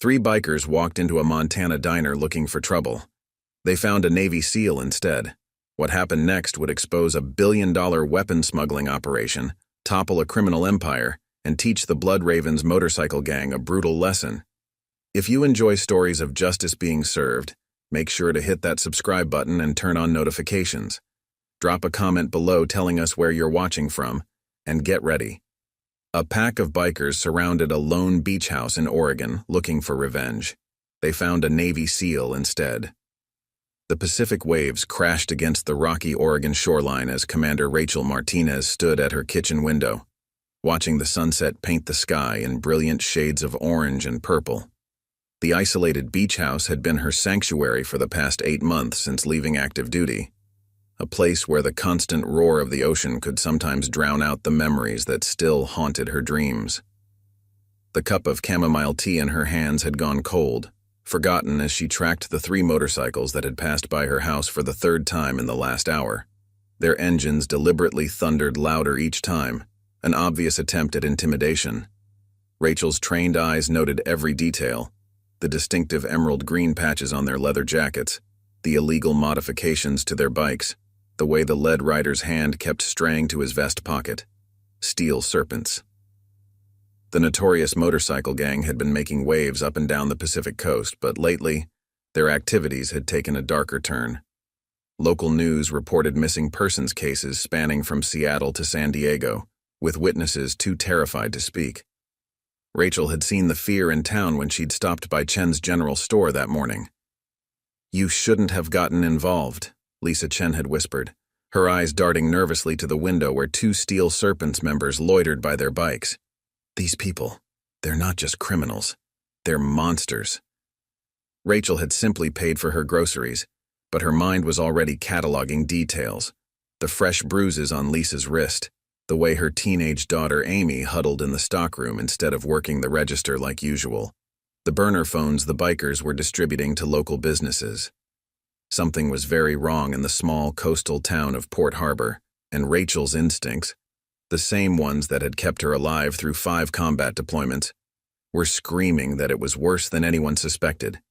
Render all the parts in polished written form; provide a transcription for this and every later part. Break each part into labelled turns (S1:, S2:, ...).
S1: Three bikers walked into a Montana diner looking for trouble. They found a Navy SEAL instead. What happened next would expose a billion-dollar weapon smuggling operation, topple a criminal empire, and teach the Blood Ravens motorcycle gang a brutal lesson. If you enjoy stories of justice being served, make sure to hit that subscribe button and turn on notifications. Drop a comment below telling us where you're watching from, and get ready. A pack of bikers surrounded a lone beach house in Oregon looking for revenge. They found a Navy SEAL instead. The Pacific waves crashed against the rocky Oregon shoreline as Commander Rachel Martinez stood at her kitchen window, watching the sunset paint the sky in brilliant shades of orange and purple. The isolated beach house had been her sanctuary for the past 8 months since leaving active duty, a place where the constant roar of the ocean could sometimes drown out the memories that still haunted her dreams. The cup of chamomile tea in her hands had gone cold, forgotten as she tracked the 3 motorcycles that had passed by her house for the 3rd time in the last hour. Their engines deliberately thundered louder each time, an obvious attempt at intimidation. Rachel's trained eyes noted every detail: the distinctive emerald green patches on their leather jackets, the illegal modifications to their bikes, the way the lead rider's hand kept straying to his vest pocket. Steel Serpents. The notorious motorcycle gang had been making waves up and down the Pacific coast, but lately, their activities had taken a darker turn. Local news reported missing persons cases spanning from Seattle to San Diego, with witnesses too terrified to speak. Rachel had seen the fear in town when she'd stopped by Chen's general store that morning. "You shouldn't have gotten involved," Lisa Chen had whispered, her eyes darting nervously to the window where 2 Steel Serpents members loitered by their bikes. "These people, they're not just criminals, they're monsters." Rachel had simply paid for her groceries, but her mind was already cataloging details: the fresh bruises on Lisa's wrist, the way her teenage daughter Amy huddled in the stockroom instead of working the register like usual, the burner phones the bikers were distributing to local businesses. Something was very wrong in the small coastal town of Port Harbor, and Rachel's instincts, the same ones that had kept her alive through 5 combat deployments, were screaming that it was worse than anyone suspected.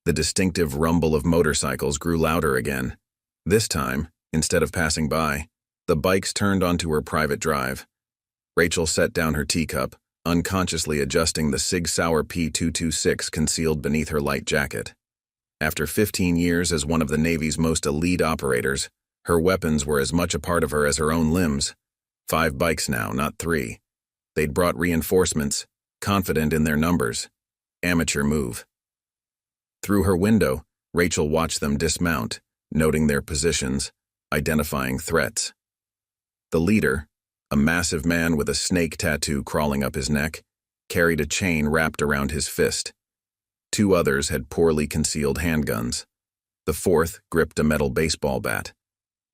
S1: The distinctive rumble of motorcycles grew louder again. This time, instead of passing by, the bikes turned onto her private drive. Rachel set down her teacup, unconsciously adjusting the Sig Sauer P226 concealed beneath her light jacket. After 15 years as one of the Navy's most elite operators, her weapons were as much a part of her as her own limbs. 5 bikes now, not 3. They'd brought reinforcements, confident in their numbers. Amateur move. Through her window, Rachel watched them dismount, noting their positions, identifying threats. The leader, a massive man with a snake tattoo crawling up his neck, carried a chain wrapped around his fist. 2 others had poorly concealed handguns. The 4th gripped a metal baseball bat.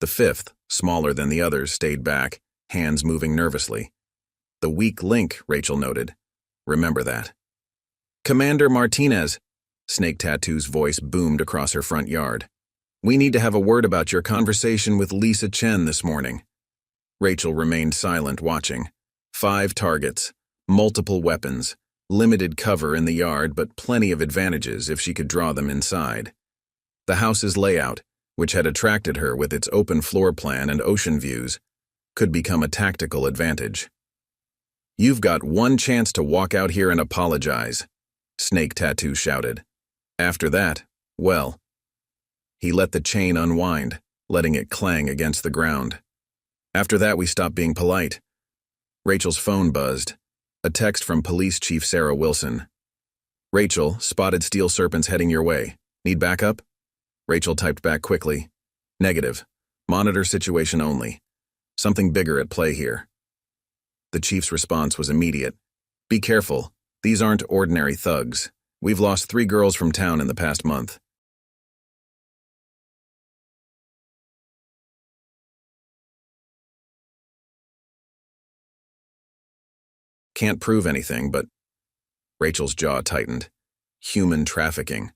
S1: The 5th, smaller than the others, stayed back, hands moving nervously. The weak link, Rachel noted. Remember that. "Commander Martinez," Snake Tattoo's voice boomed across her front yard. "We need to have a word about your conversation with Lisa Chen this morning." Rachel remained silent, watching. 5 targets, multiple weapons, limited cover in the yard, but plenty of advantages if she could draw them inside. The house's layout, which had attracted her with its open floor plan and ocean views, could become a tactical advantage. "You've got one chance to walk out here and apologize," Snake Tattoo shouted. "After that, well." He let the chain unwind, letting it clang against the ground. "After that, we stop being polite." Rachel's phone buzzed. A text from Police Chief Sarah Wilson. "Rachel, spotted Steel Serpents heading your way. Need backup?" Rachel typed back quickly. "Negative. Monitor situation only. Something bigger at play here." The chief's response was immediate. "Be careful. These aren't ordinary thugs. We've lost 3 girls from town in the past month." "Can't prove anything, but..." Rachel's jaw tightened. Human trafficking.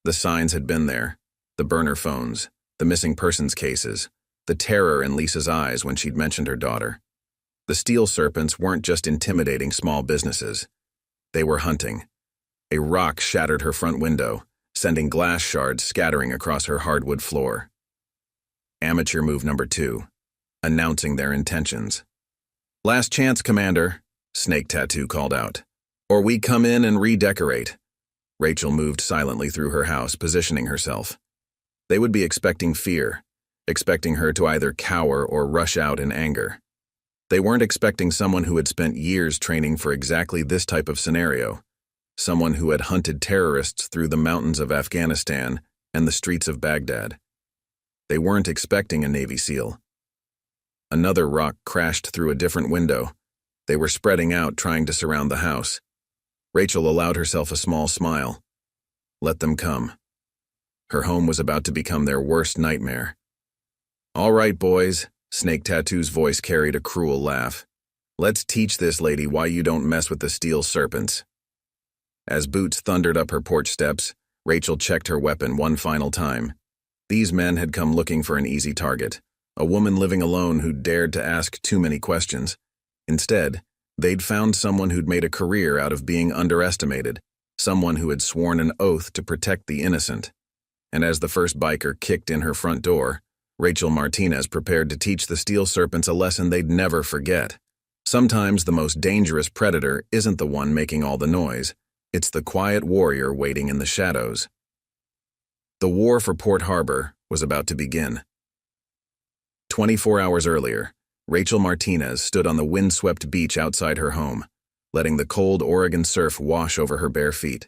S1: The signs had been there. The burner phones, the missing persons cases, the terror in Lisa's eyes when she'd mentioned her daughter. The Steel Serpents weren't just intimidating small businesses. They were hunting. A rock shattered her front window, sending glass shards scattering across her hardwood floor. Amateur move number 2, announcing their intentions. "Last chance, Commander," Snake Tattoo called out. "Or we come in and redecorate." Rachel moved silently through her house, positioning herself. They would be expecting fear, expecting her to either cower or rush out in anger. They weren't expecting someone who had spent years training for exactly this type of scenario, someone who had hunted terrorists through the mountains of Afghanistan and the streets of Baghdad. They weren't expecting a Navy SEAL. Another rock crashed through a different window. They were spreading out, trying to surround the house. Rachel allowed herself a small smile. Let them come. Her home was about to become their worst nightmare. "All right, boys," Snake Tattoo's voice carried a cruel laugh. "Let's teach this lady why you don't mess with the Steel Serpents." As boots thundered up her porch steps, Rachel checked her weapon one final time. These men had come looking for an easy target, a woman living alone who dared to ask too many questions. Instead, they'd found someone who'd made a career out of being underestimated, someone who had sworn an oath to protect the innocent. And as the first biker kicked in her front door, Rachel Martinez prepared to teach the Steel Serpents a lesson they'd never forget. Sometimes the most dangerous predator isn't the one making all the noise. It's the quiet warrior waiting in the shadows. The war for Port Harbor was about to begin. 24 hours earlier, Rachel Martinez stood on the windswept beach outside her home, letting the cold Oregon surf wash over her bare feet.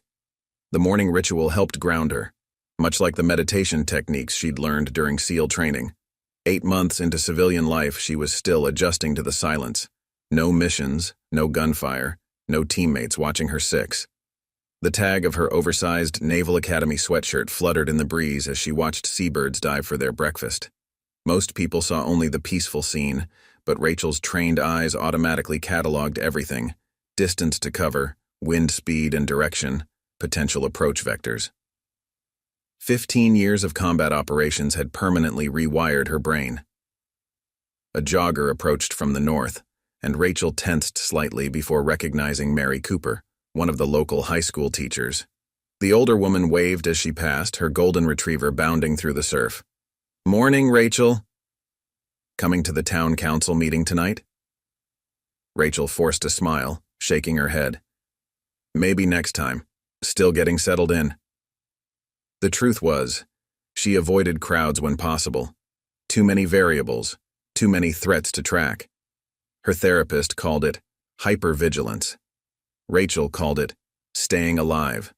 S1: The morning ritual helped ground her, much like the meditation techniques she'd learned during SEAL training. 8 months into civilian life, she was still adjusting to the silence. No missions, no gunfire, no teammates watching her six. The tag of her oversized Naval Academy sweatshirt fluttered in the breeze as she watched seabirds dive for their breakfast. Most people saw only the peaceful scene, but Rachel's trained eyes automatically cataloged everything: distance to cover, wind speed and direction, potential approach vectors. 15 years of combat operations had permanently rewired her brain. A jogger approached from the north, and Rachel tensed slightly before recognizing Mary Cooper, one of the local high school teachers. The older woman waved as she passed, her golden retriever bounding through the surf. "Morning, Rachel. Coming to the town council meeting tonight?" Rachel forced a smile, shaking her head. "Maybe next time. Still getting settled in." The truth was, she avoided crowds when possible. Too many variables, too many threats to track. Her therapist called it hypervigilance. Rachel called it staying alive.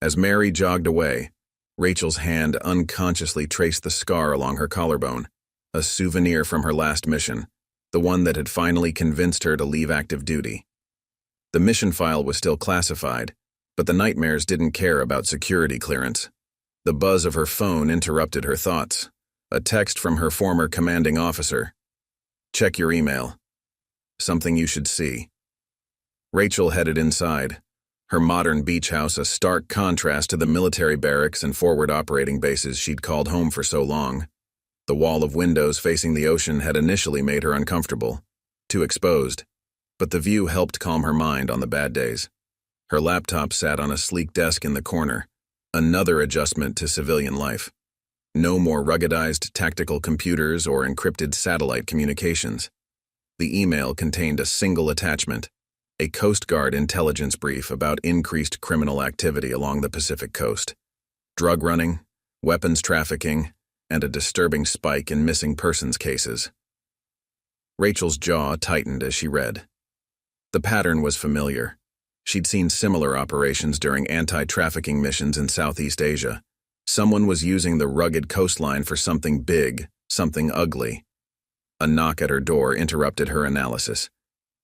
S1: As Mary jogged away, Rachel's hand unconsciously traced the scar along her collarbone, a souvenir from her last mission, the one that had finally convinced her to leave active duty. The mission file was still classified, but the nightmares didn't care about security clearance. The buzz of her phone interrupted her thoughts. A text from her former commanding officer. "Check your email. Something you should see." Rachel headed inside, her modern beach house a stark contrast to the military barracks and forward operating bases she'd called home for so long. The wall of windows facing the ocean had initially made her uncomfortable, too exposed, but the view helped calm her mind on the bad days. Her laptop sat on a sleek desk in the corner, another adjustment to civilian life. No more ruggedized tactical computers or encrypted satellite communications. The email contained a single attachment: a Coast Guard intelligence brief about increased criminal activity along the Pacific coast. Drug running, weapons trafficking, and a disturbing spike in missing persons cases. Rachel's jaw tightened as she read. The pattern was familiar. She'd seen similar operations during anti-trafficking missions in Southeast Asia. Someone was using the rugged coastline for something big, something ugly. A knock at her door interrupted her analysis.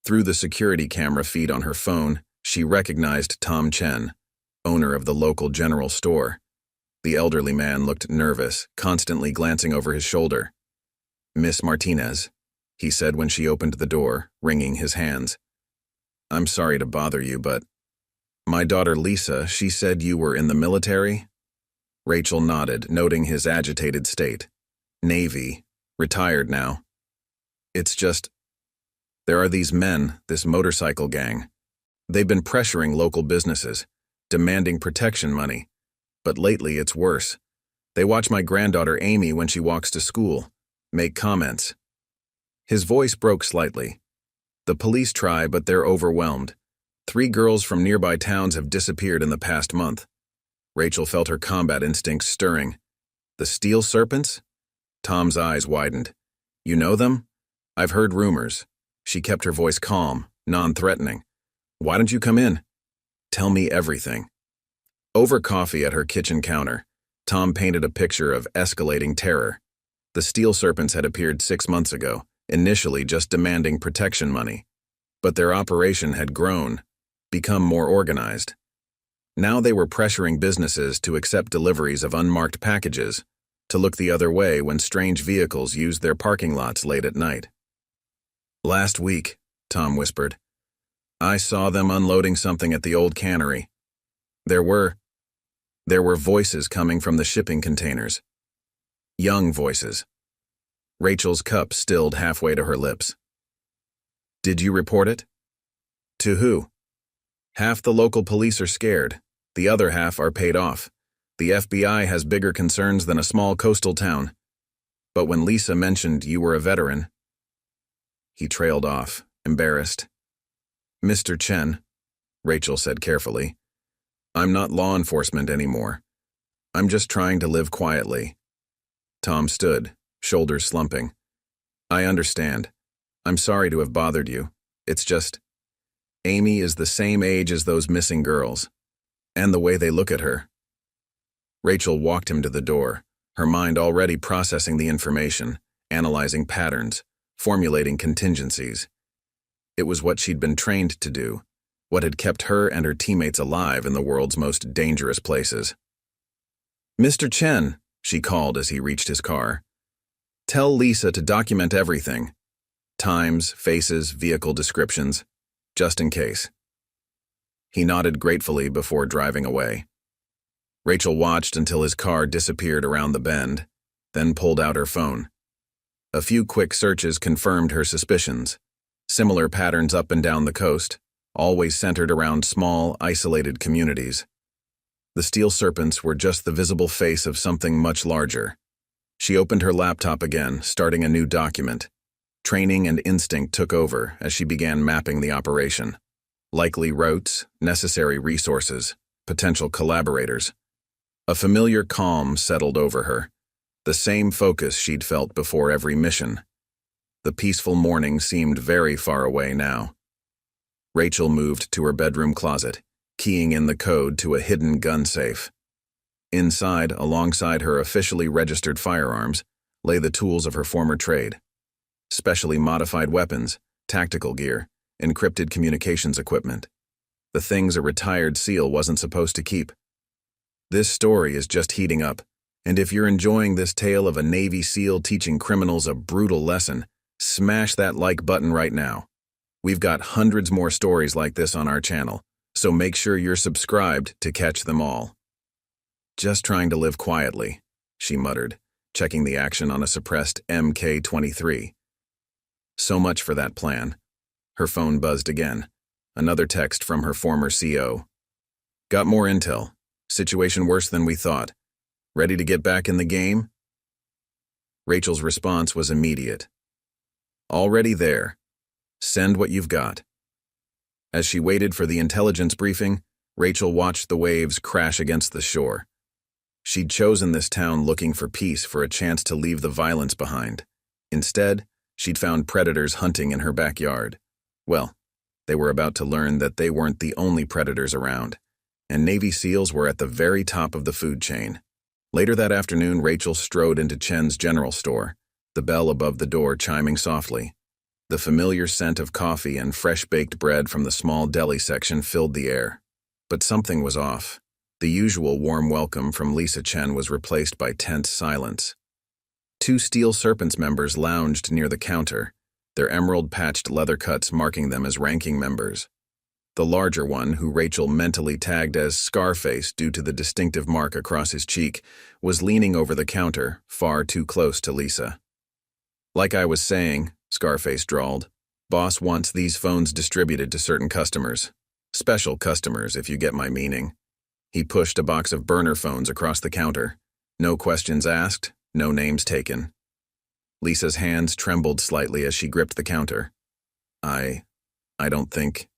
S1: Through the security camera feed on her phone, she recognized Tom Chen, owner of the local general store. The elderly man looked nervous, constantly glancing over his shoulder. "Miss Martinez," he said when she opened the door, wringing his hands. "I'm sorry to bother you, but my daughter Lisa, she said you were in the military?" Rachel nodded, noting his agitated state. "Navy. Retired now. It's just, there are these men, this motorcycle gang. They've been pressuring local businesses, demanding protection money. But lately it's worse. They watch my granddaughter Amy when she walks to school, make comments. His voice broke slightly. The police try, but they're overwhelmed. 3 girls from nearby towns have disappeared in the past month. Rachel felt her combat instincts stirring. The Steel Serpents? Tom's eyes widened. You know them? I've heard rumors. She kept her voice calm, non-threatening. Why don't you come in? Tell me everything. Over coffee at her kitchen counter, Tom painted a picture of escalating terror. The Steel Serpents had appeared 6 months ago, initially just demanding protection money. But their operation had grown, become more organized. Now they were pressuring businesses to accept deliveries of unmarked packages, to look the other way when strange vehicles used their parking lots late at night. Last week, Tom whispered, I saw them unloading something at the old cannery. There were voices coming from the shipping containers. Young voices. Rachel's cup stilled halfway to her lips. Did you report it? To who? Half the local police are scared. The other half are paid off. The FBI has bigger concerns than a small coastal town. But when Lisa mentioned you were a veteran, he trailed off, embarrassed. Mr. Chen, Rachel said carefully, I'm not law enforcement anymore. I'm just trying to live quietly. Tom stood, shoulders slumping. I understand. I'm sorry to have bothered you. It's just, Amy is the same age as those missing girls. And the way they look at her. Rachel walked him to the door, her mind already processing the information, analyzing patterns, formulating contingencies. It was what she'd been trained to do, what had kept her and her teammates alive in the world's most dangerous places. Mr. Chen, she called as he reached his car. Tell Lisa to document everything. Times, faces, vehicle descriptions, just in case. He nodded gratefully before driving away. Rachel watched until his car disappeared around the bend, then pulled out her phone. A few quick searches confirmed her suspicions. Similar patterns up and down the coast, always centered around small, isolated communities. The Steel Serpents were just the visible face of something much larger. She opened her laptop again, starting a new document. Training and instinct took over as she began mapping the operation. Likely routes, necessary resources, potential collaborators. A familiar calm settled over her, the same focus she'd felt before every mission. The peaceful morning seemed very far away now. Rachel moved to her bedroom closet, keying in the code to a hidden gun safe. Inside, alongside her officially registered firearms, lay the tools of her former trade. Specially modified weapons, tactical gear, encrypted communications equipment. The things a retired SEAL wasn't supposed to keep. This story is just heating up, and if you're enjoying this tale of a Navy SEAL teaching criminals a brutal lesson, smash that like button right now. We've got hundreds more stories like this on our channel, so make sure you're subscribed to catch them all. Just trying to live quietly, she muttered, checking the action on a suppressed MK-23. So much for that plan. Her phone buzzed again. Another text from her former CO. Got more intel. Situation worse than we thought. Ready to get back in the game? Rachel's response was immediate. Already there. Send what you've got. As she waited for the intelligence briefing, Rachel watched the waves crash against the shore. She'd chosen this town looking for peace, for a chance to leave the violence behind. Instead, she'd found predators hunting in her backyard. Well, they were about to learn that they weren't the only predators around, and Navy SEALs were at the very top of the food chain. Later that afternoon, Rachel strode into Chen's general store, the bell above the door chiming softly. The familiar scent of coffee and fresh-baked bread from the small deli section filled the air. But something was off. The usual warm welcome from Lisa Chen was replaced by tense silence. 2 Steel Serpents members lounged near the counter, their emerald-patched leather cuts marking them as ranking members. The larger one, who Rachel mentally tagged as Scarface due to the distinctive mark across his cheek, was leaning over the counter, far too close to Lisa. Like I was saying, Scarface drawled, boss wants these phones distributed to certain customers. Special customers, if you get my meaning. He pushed a box of burner phones across the counter. No questions asked, no names taken. Lisa's hands trembled slightly as she gripped the counter. I don't think.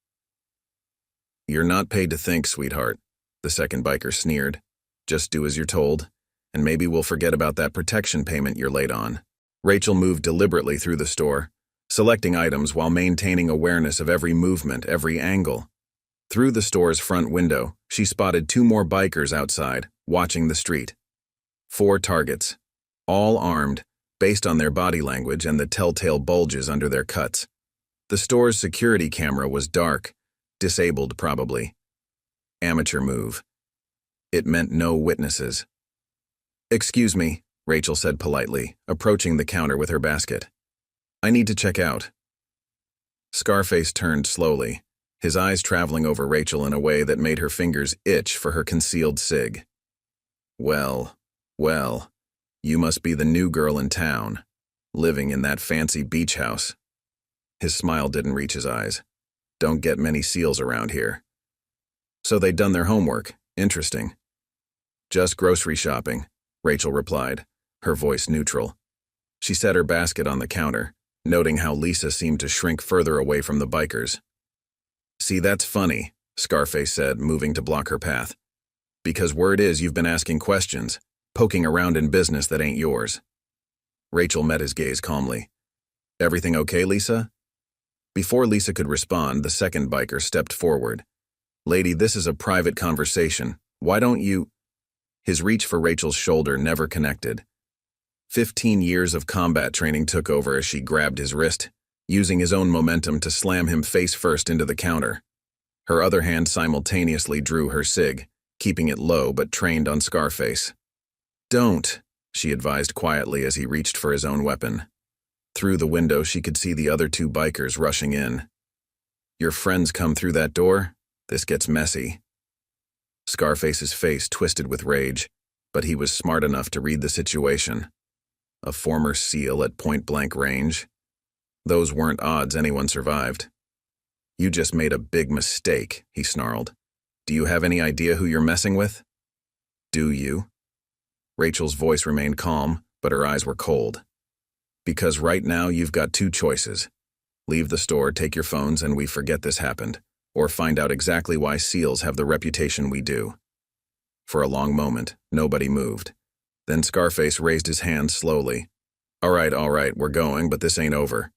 S1: You're not paid to think, sweetheart, the second biker sneered. Just do as you're told, and maybe we'll forget about that protection payment you're late on. Rachel moved deliberately through the store, selecting items while maintaining awareness of every movement, every angle. Through the store's front window, she spotted 2 more bikers outside, watching the street. 4 targets, all armed, based on their body language and the telltale bulges under their cuts. The store's security camera was dark, disabled probably. Amateur move. It meant no witnesses. "Excuse me," Rachel said politely, approaching the counter with her basket. "I need to check out." Scarface turned slowly, his eyes traveling over Rachel in a way that made her fingers itch for her concealed cig. Well, you must be the new girl in town, living in that fancy beach house." His smile didn't reach his eyes. "Don't get many seals around here." "So they'd done their homework. Interesting." "Just grocery shopping," Rachel replied, her voice neutral. She set her basket on the counter, noting how Lisa seemed to shrink further away from the bikers. "See, that's funny," Scarface said, moving to block her path. "Because word is you've been asking questions, poking around in business that ain't yours." Rachel met his gaze calmly. "Everything okay, Lisa?" Before Lisa could respond, the second biker stepped forward. "Lady, this is a private conversation. Why don't you—" His reach for Rachel's shoulder never connected. 15 years of combat training took over as she grabbed his wrist, using his own momentum to slam him face first into the counter. Her other hand simultaneously drew her cig, keeping it low but trained on Scarface. "Don't," she advised quietly as he reached for his own weapon. Through the window, she could see the other 2 bikers rushing in. "Your friends come through that door? This gets messy." Scarface's face twisted with rage, but he was smart enough to read the situation. A former SEAL at point-blank range? Those weren't odds anyone survived. "You just made a big mistake," he snarled. "Do you have any idea who you're messing with?" "Do you?" Rachel's voice remained calm, but her eyes were cold. "Because right now you've got 2 choices. Leave the store, take your phones, and we forget this happened, or find out exactly why SEALs have the reputation we do." For a long moment, nobody moved. Then Scarface raised his hand slowly. All right, we're going, but this ain't over."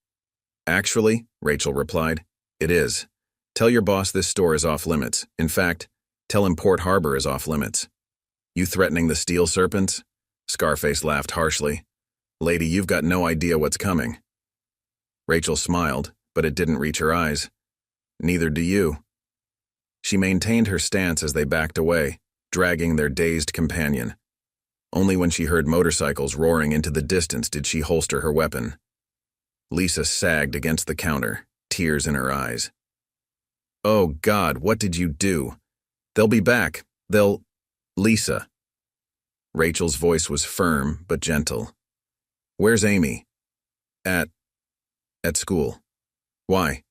S1: "Actually," Rachel replied, "it is. Tell your boss this store is off limits. In fact, tell him Port Harbor is off limits." "You threatening the Steel Serpents?" Scarface laughed harshly. "Lady, you've got no idea what's coming." Rachel smiled, but it didn't reach her eyes. "Neither do you." She maintained her stance as they backed away, dragging their dazed companion. Only when she heard motorcycles roaring into the distance did she holster her weapon. Lisa sagged against the counter, tears in her eyes. "Oh, God, what did you do? They'll be back. Lisa." Rachel's voice was firm but gentle. "Where's Amy?" At school." "Why?"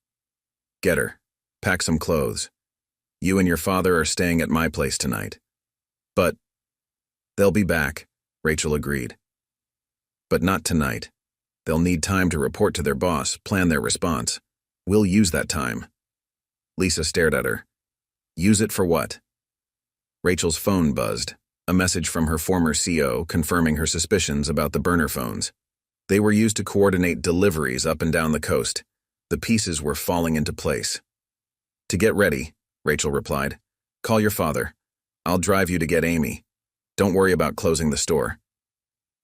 S1: "Get her. Pack some clothes. You and your father are staying at my place tonight." "But—" "They'll be back," Rachel agreed. "But not tonight. They'll need time to report to their boss, plan their response. We'll use that time." Lisa stared at her. "Use it for what?" Rachel's phone buzzed, a message from her former CO confirming her suspicions about the burner phones. They were used to coordinate deliveries up and down the coast. The pieces were falling into place. "To get ready," Rachel replied. "Call your father. I'll drive you to get Amy. Don't worry about closing the store."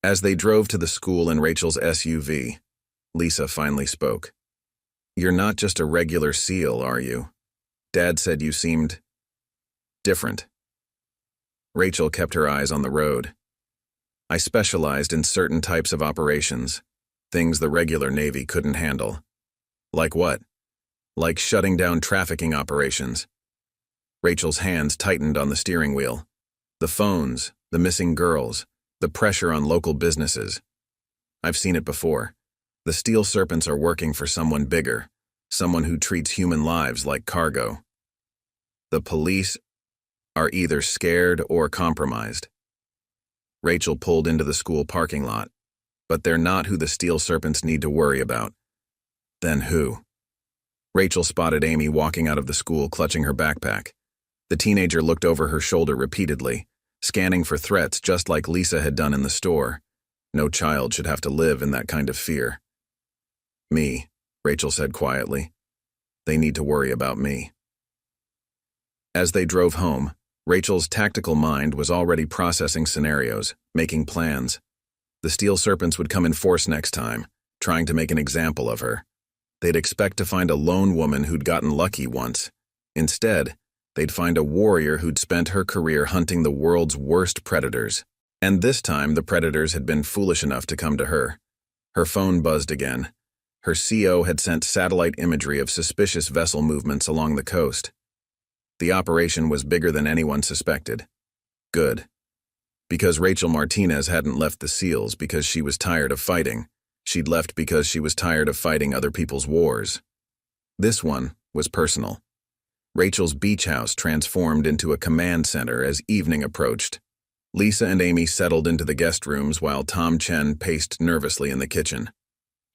S1: As they drove to the school in Rachel's SUV, Lisa finally spoke. "You're not just a regular SEAL, are you? Dad said you seemed different." Rachel kept her eyes on the road. "I specialized in certain types of operations, things the regular Navy couldn't handle." "Like what?" "Like shutting down trafficking operations." Rachel's hands tightened on the steering wheel. "The phones, the missing girls, the pressure on local businesses. I've seen it before. The Steel Serpents are working for someone bigger, someone who treats human lives like cargo." The police are either scared or compromised. Rachel pulled into the school parking lot. But they're not who the Steel Serpents need to worry about. Then who? Rachel spotted Amy walking out of the school clutching her backpack. The teenager looked over her shoulder repeatedly, scanning for threats just like Lisa had done in the store. No child should have to live in that kind of fear. Me, Rachel said quietly. They need to worry about me. As they drove home, Rachel's tactical mind was already processing scenarios, making plans. The Steel Serpents would come in force next time, trying to make an example of her. They'd expect to find a lone woman who'd gotten lucky once. Instead, they'd find a warrior who'd spent her career hunting the world's worst predators. And this time, the predators had been foolish enough to come to her. Her phone buzzed again. Her CO had sent satellite imagery of suspicious vessel movements along the coast. The operation was bigger than anyone suspected. Good. Because Rachel Martinez hadn't left the SEALs because she was tired of fighting. She'd left because she was tired of fighting other people's wars. This one was personal. Rachel's beach house transformed into a command center as evening approached. Lisa and Amy settled into the guest rooms while Tom Chen paced nervously in the kitchen.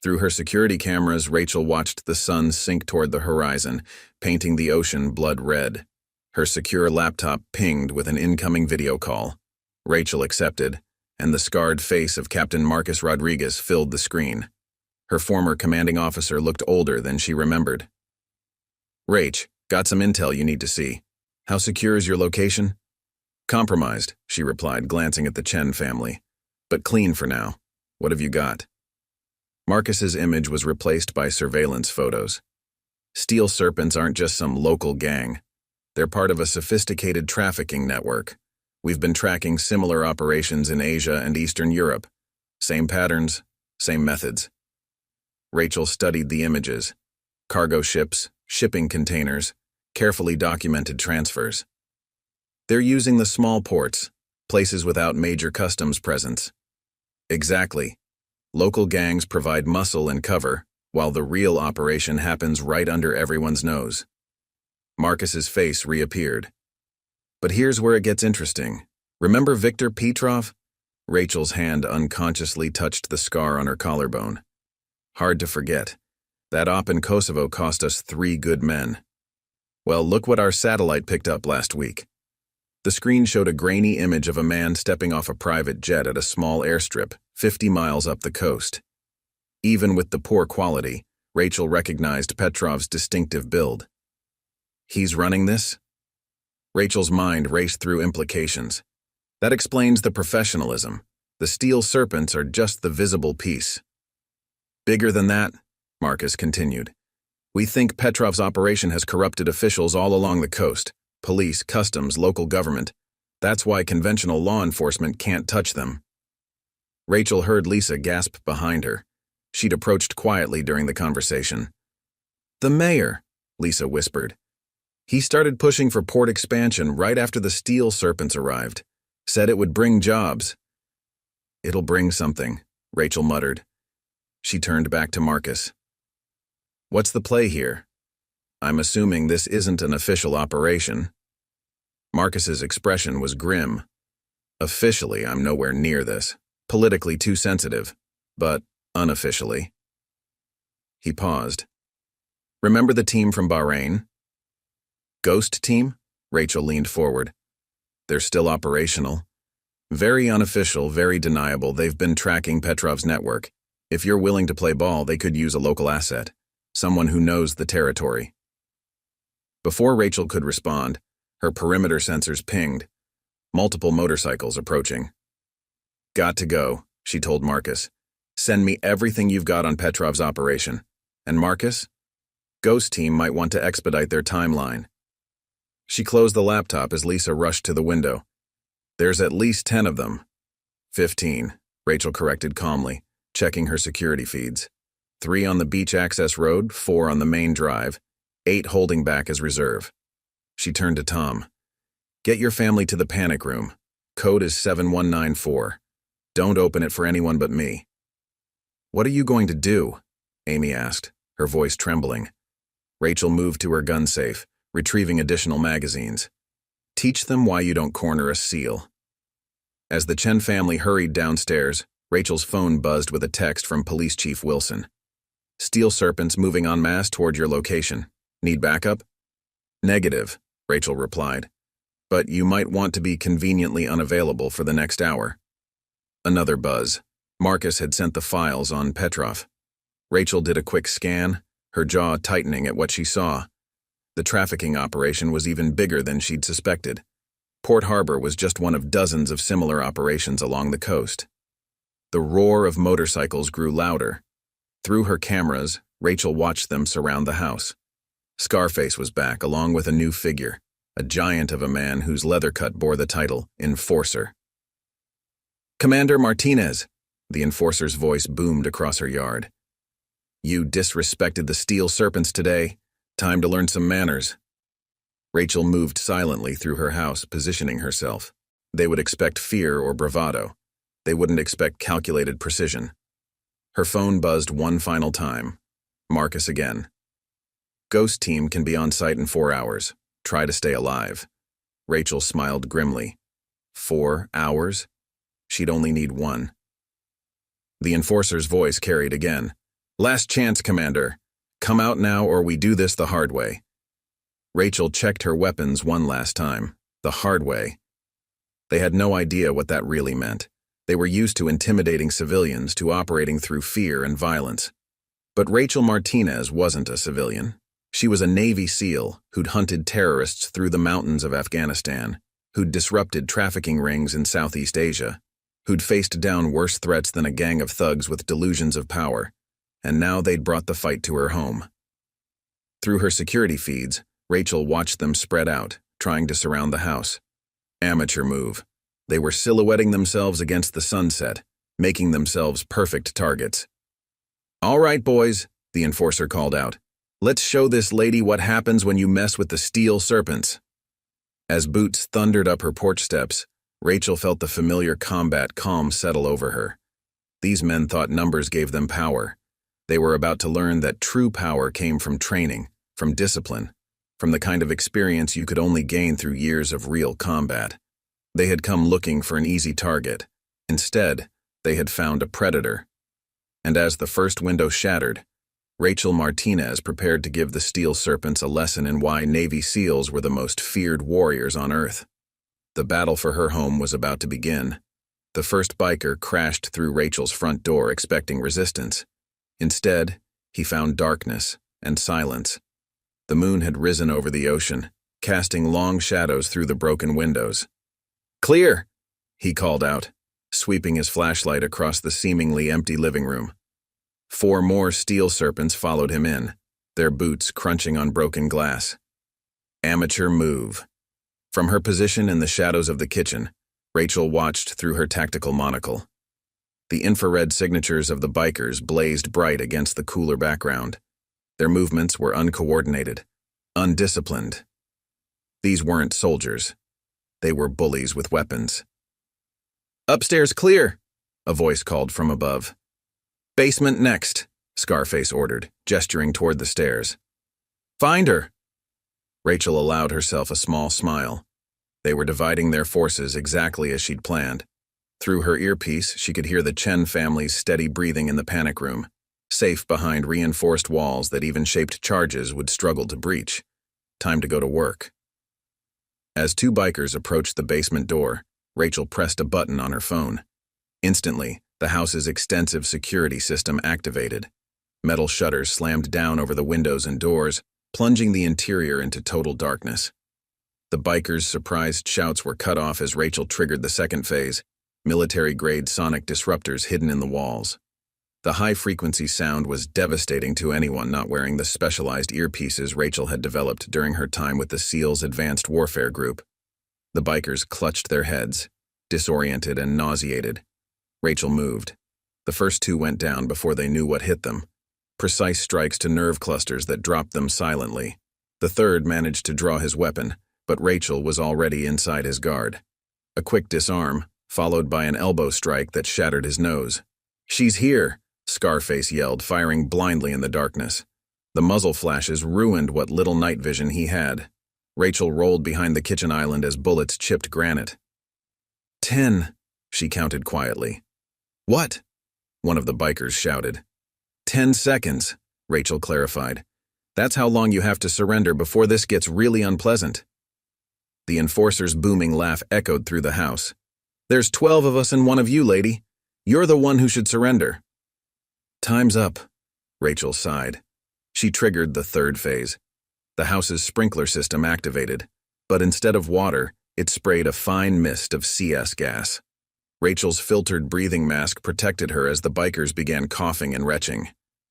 S1: Through her security cameras, Rachel watched the sun sink toward the horizon, painting the ocean blood red. Her secure laptop pinged with an incoming video call. Rachel accepted, and the scarred face of Captain Marcus Rodriguez filled the screen. Her former commanding officer looked older than she remembered. "Rach, got some intel you need to see. How secure is your location?" "Compromised," she replied, glancing at the Chen family. "But clean for now. What have you got?" Marcus's image was replaced by surveillance photos. Steel Serpents aren't just some local gang. They're part of a sophisticated trafficking network. We've been tracking similar operations in Asia and Eastern Europe. Same patterns, same methods. Rachel studied the images. Cargo ships, shipping containers, carefully documented transfers. They're using the small ports, places without major customs presence. Exactly. Local gangs provide muscle and cover, while the real operation happens right under everyone's nose. Marcus's face reappeared. "But here's where it gets interesting. Remember Viktor Petrov?" Rachel's hand unconsciously touched the scar on her collarbone. "Hard to forget. That op in Kosovo cost us 3 good men. Well, look what our satellite picked up last week." The screen showed a grainy image of a man stepping off a private jet at a small airstrip 50 miles up the coast. Even with the poor quality, Rachel recognized Petrov's distinctive build. "He's running this?" Rachel's mind raced through implications. That explains the professionalism. The Steel Serpents are just the visible piece. "Bigger than that," Marcus continued. "We think Petrov's operation has corrupted officials all along the coast. Police, customs, local government. That's why conventional law enforcement can't touch them." Rachel heard Lisa gasp behind her. She'd approached quietly during the conversation. "The mayor," Lisa whispered. "He started pushing for port expansion right after the Steel Serpents arrived. Said it would bring jobs." "It'll bring something," Rachel muttered. She turned back to Marcus. "What's the play here? I'm assuming this isn't an official operation." Marcus's expression was grim. "Officially, I'm nowhere near this. Politically too sensitive. But unofficially." He paused. "Remember the team from Bahrain?" "Ghost team?" Rachel leaned forward. "They're still operational. Very unofficial, very deniable. They've been tracking Petrov's network. If you're willing to play ball, they could use a local asset. Someone who knows the territory." Before Rachel could respond, her perimeter sensors pinged. Multiple motorcycles approaching. "Got to go," she told Marcus. "Send me everything you've got on Petrov's operation. And Marcus? Ghost team might want to expedite their timeline." She closed the laptop as Lisa rushed to the window. "There's at least 10 of them." 15, Rachel corrected calmly, checking her security feeds. 3 on the beach access road, 4 on the main drive, 8 holding back as reserve. She turned to Tom. "Get your family to the panic room. Code is 7194. Don't open it for anyone but me." "What are you going to do?" Amy asked, her voice trembling. Rachel moved to her gun safe, retrieving additional magazines. Teach them why you don't corner a seal. As the Chen family hurried downstairs, Rachel's phone buzzed with a text from Police Chief Wilson. Steel Serpents moving en masse toward your location. Need backup? Negative, Rachel replied. But you might want to be conveniently unavailable for the next hour. Another buzz. Marcus had sent the files on Petrov. Rachel did a quick scan, her jaw tightening at what she saw. The trafficking operation was even bigger than she'd suspected. Port Harbor was just one of dozens of similar operations along the coast. The roar of motorcycles grew louder. Through her cameras, Rachel watched them surround the house. Scarface was back, along with a new figure, a giant of a man whose leather cut bore the title Enforcer. Commander Martinez, the enforcer's voice boomed across her yard. You disrespected the Steel Serpents today. Time to learn some manners. Rachel moved silently through her house, positioning herself. They would expect fear or bravado. They wouldn't expect calculated precision. Her phone buzzed one final time. Marcus again. Ghost team can be on site in 4 hours. Try to stay alive. Rachel smiled grimly. 4 hours? She'd only need 1. The enforcer's voice carried again. Last chance, Commander. Come out now or we do this the hard way. Rachel checked her weapons one last time. The hard way. They had no idea what that really meant. They were used to intimidating civilians, to operating through fear and violence. But Rachel Martinez wasn't a civilian. She was a Navy SEAL who'd hunted terrorists through the mountains of Afghanistan, who'd disrupted trafficking rings in Southeast Asia, who'd faced down worse threats than a gang of thugs with delusions of power, and now they'd brought the fight to her home. Through her security feeds, Rachel watched them spread out, trying to surround the house. Amateur move. They were silhouetting themselves against the sunset, making themselves perfect targets. All right, boys, the enforcer called out. Let's show this lady what happens when you mess with the Steel Serpents. As boots thundered up her porch steps, Rachel felt the familiar combat calm settle over her. These men thought numbers gave them power. They were about to learn that true power came from training, from discipline, from the kind of experience you could only gain through years of real combat. They had come looking for an easy target. Instead, they had found a predator. And as the first window shattered, Rachel Martinez prepared to give the Steel Serpents a lesson in why Navy SEALs were the most feared warriors on Earth. The battle for her home was about to begin. The first biker crashed through Rachel's front door expecting resistance. Instead, he found darkness and silence. The moon had risen over the ocean, casting long shadows through the broken windows. "Clear!" he called out, sweeping his flashlight across the seemingly empty living room. 4 more Steel Serpents followed him in, their boots crunching on broken glass. Amateur move. From her position in the shadows of the kitchen, Rachel watched through her tactical monocle. The infrared signatures of the bikers blazed bright against the cooler background. Their movements were uncoordinated, undisciplined. These weren't soldiers. They were bullies with weapons. "Upstairs clear," a voice called from above. "Basement next," Scarface ordered, gesturing toward the stairs. "Find her." Rachel allowed herself a small smile. They were dividing their forces exactly as she'd planned. Through her earpiece, she could hear the Chen family's steady breathing in the panic room, safe behind reinforced walls that even shaped charges would struggle to breach. Time to go to work. As 2 bikers approached the basement door, Rachel pressed a button on her phone. Instantly, the house's extensive security system activated. Metal shutters slammed down over the windows and doors, plunging the interior into total darkness. The bikers' surprised shouts were cut off as Rachel triggered the second phase, military-grade sonic disruptors hidden in the walls. The high-frequency sound was devastating to anyone not wearing the specialized earpieces Rachel had developed during her time with the SEALs Advanced Warfare Group. The bikers clutched their heads, disoriented and nauseated. Rachel moved. The first 2 went down before they knew what hit them. Precise strikes to nerve clusters that dropped them silently. The third managed to draw his weapon, but Rachel was already inside his guard. A quick disarm, followed by an elbow strike that shattered his nose. "She's here!" Scarface yelled, firing blindly in the darkness. The muzzle flashes ruined what little night vision he had. Rachel rolled behind the kitchen island as bullets chipped granite. 10, she counted quietly. What? One of the bikers shouted. 10 seconds, Rachel clarified. That's how long you have to surrender before this gets really unpleasant. The enforcer's booming laugh echoed through the house. There's 12 of us and one of you, lady. You're the one who should surrender. Time's up, Rachel sighed. She triggered the third phase. The house's sprinkler system activated, but instead of water, it sprayed a fine mist of CS gas. Rachel's filtered breathing mask protected her as the bikers began coughing and retching.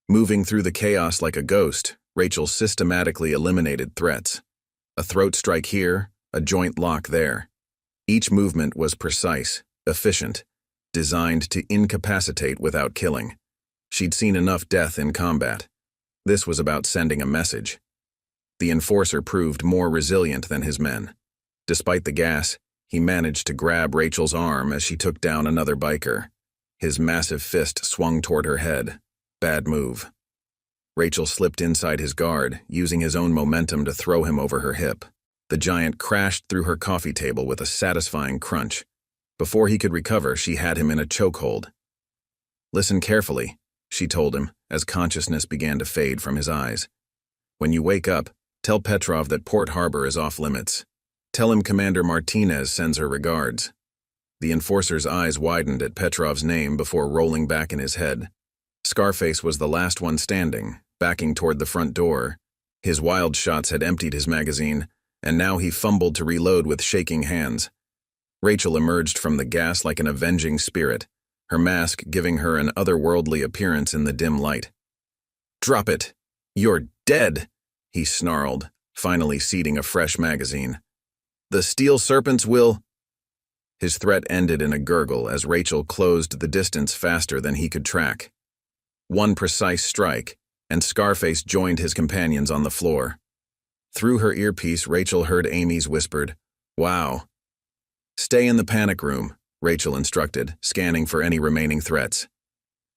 S1: Moving through the chaos like a ghost, Rachel systematically eliminated threats. A throat strike here, a joint lock there. Each movement was precise, efficient, designed to incapacitate without killing. She'd seen enough death in combat. This was about sending a message. The enforcer proved more resilient than his men. Despite the gas, he managed to grab Rachel's arm as she took down another biker. His massive fist swung toward her head. Bad move. Rachel slipped inside his guard, using his own momentum to throw him over her hip. The giant crashed through her coffee table with a satisfying crunch. Before he could recover, she had him in a chokehold. Listen carefully, she told him as consciousness began to fade from his eyes. When you wake up, tell Petrov that Port Harbor is off limits. Tell him Commander Martinez sends her regards. The enforcer's eyes widened at Petrov's name before rolling back in his head. Scarface was the last one standing, backing toward the front door. His wild shots had emptied his magazine, and now he fumbled to reload with shaking hands. Rachel emerged from the gas like an avenging spirit, her mask giving her an otherworldly appearance in the dim light. Drop it! You're dead! He snarled, finally seating a fresh magazine. The Steel Serpents will... His threat ended in a gurgle as Rachel closed the distance faster than he could track. One precise strike, and Scarface joined his companions on the floor. Through her earpiece, Rachel heard Amy's whispered, "Wow." Stay in the panic room, Rachel instructed, scanning for any remaining threats.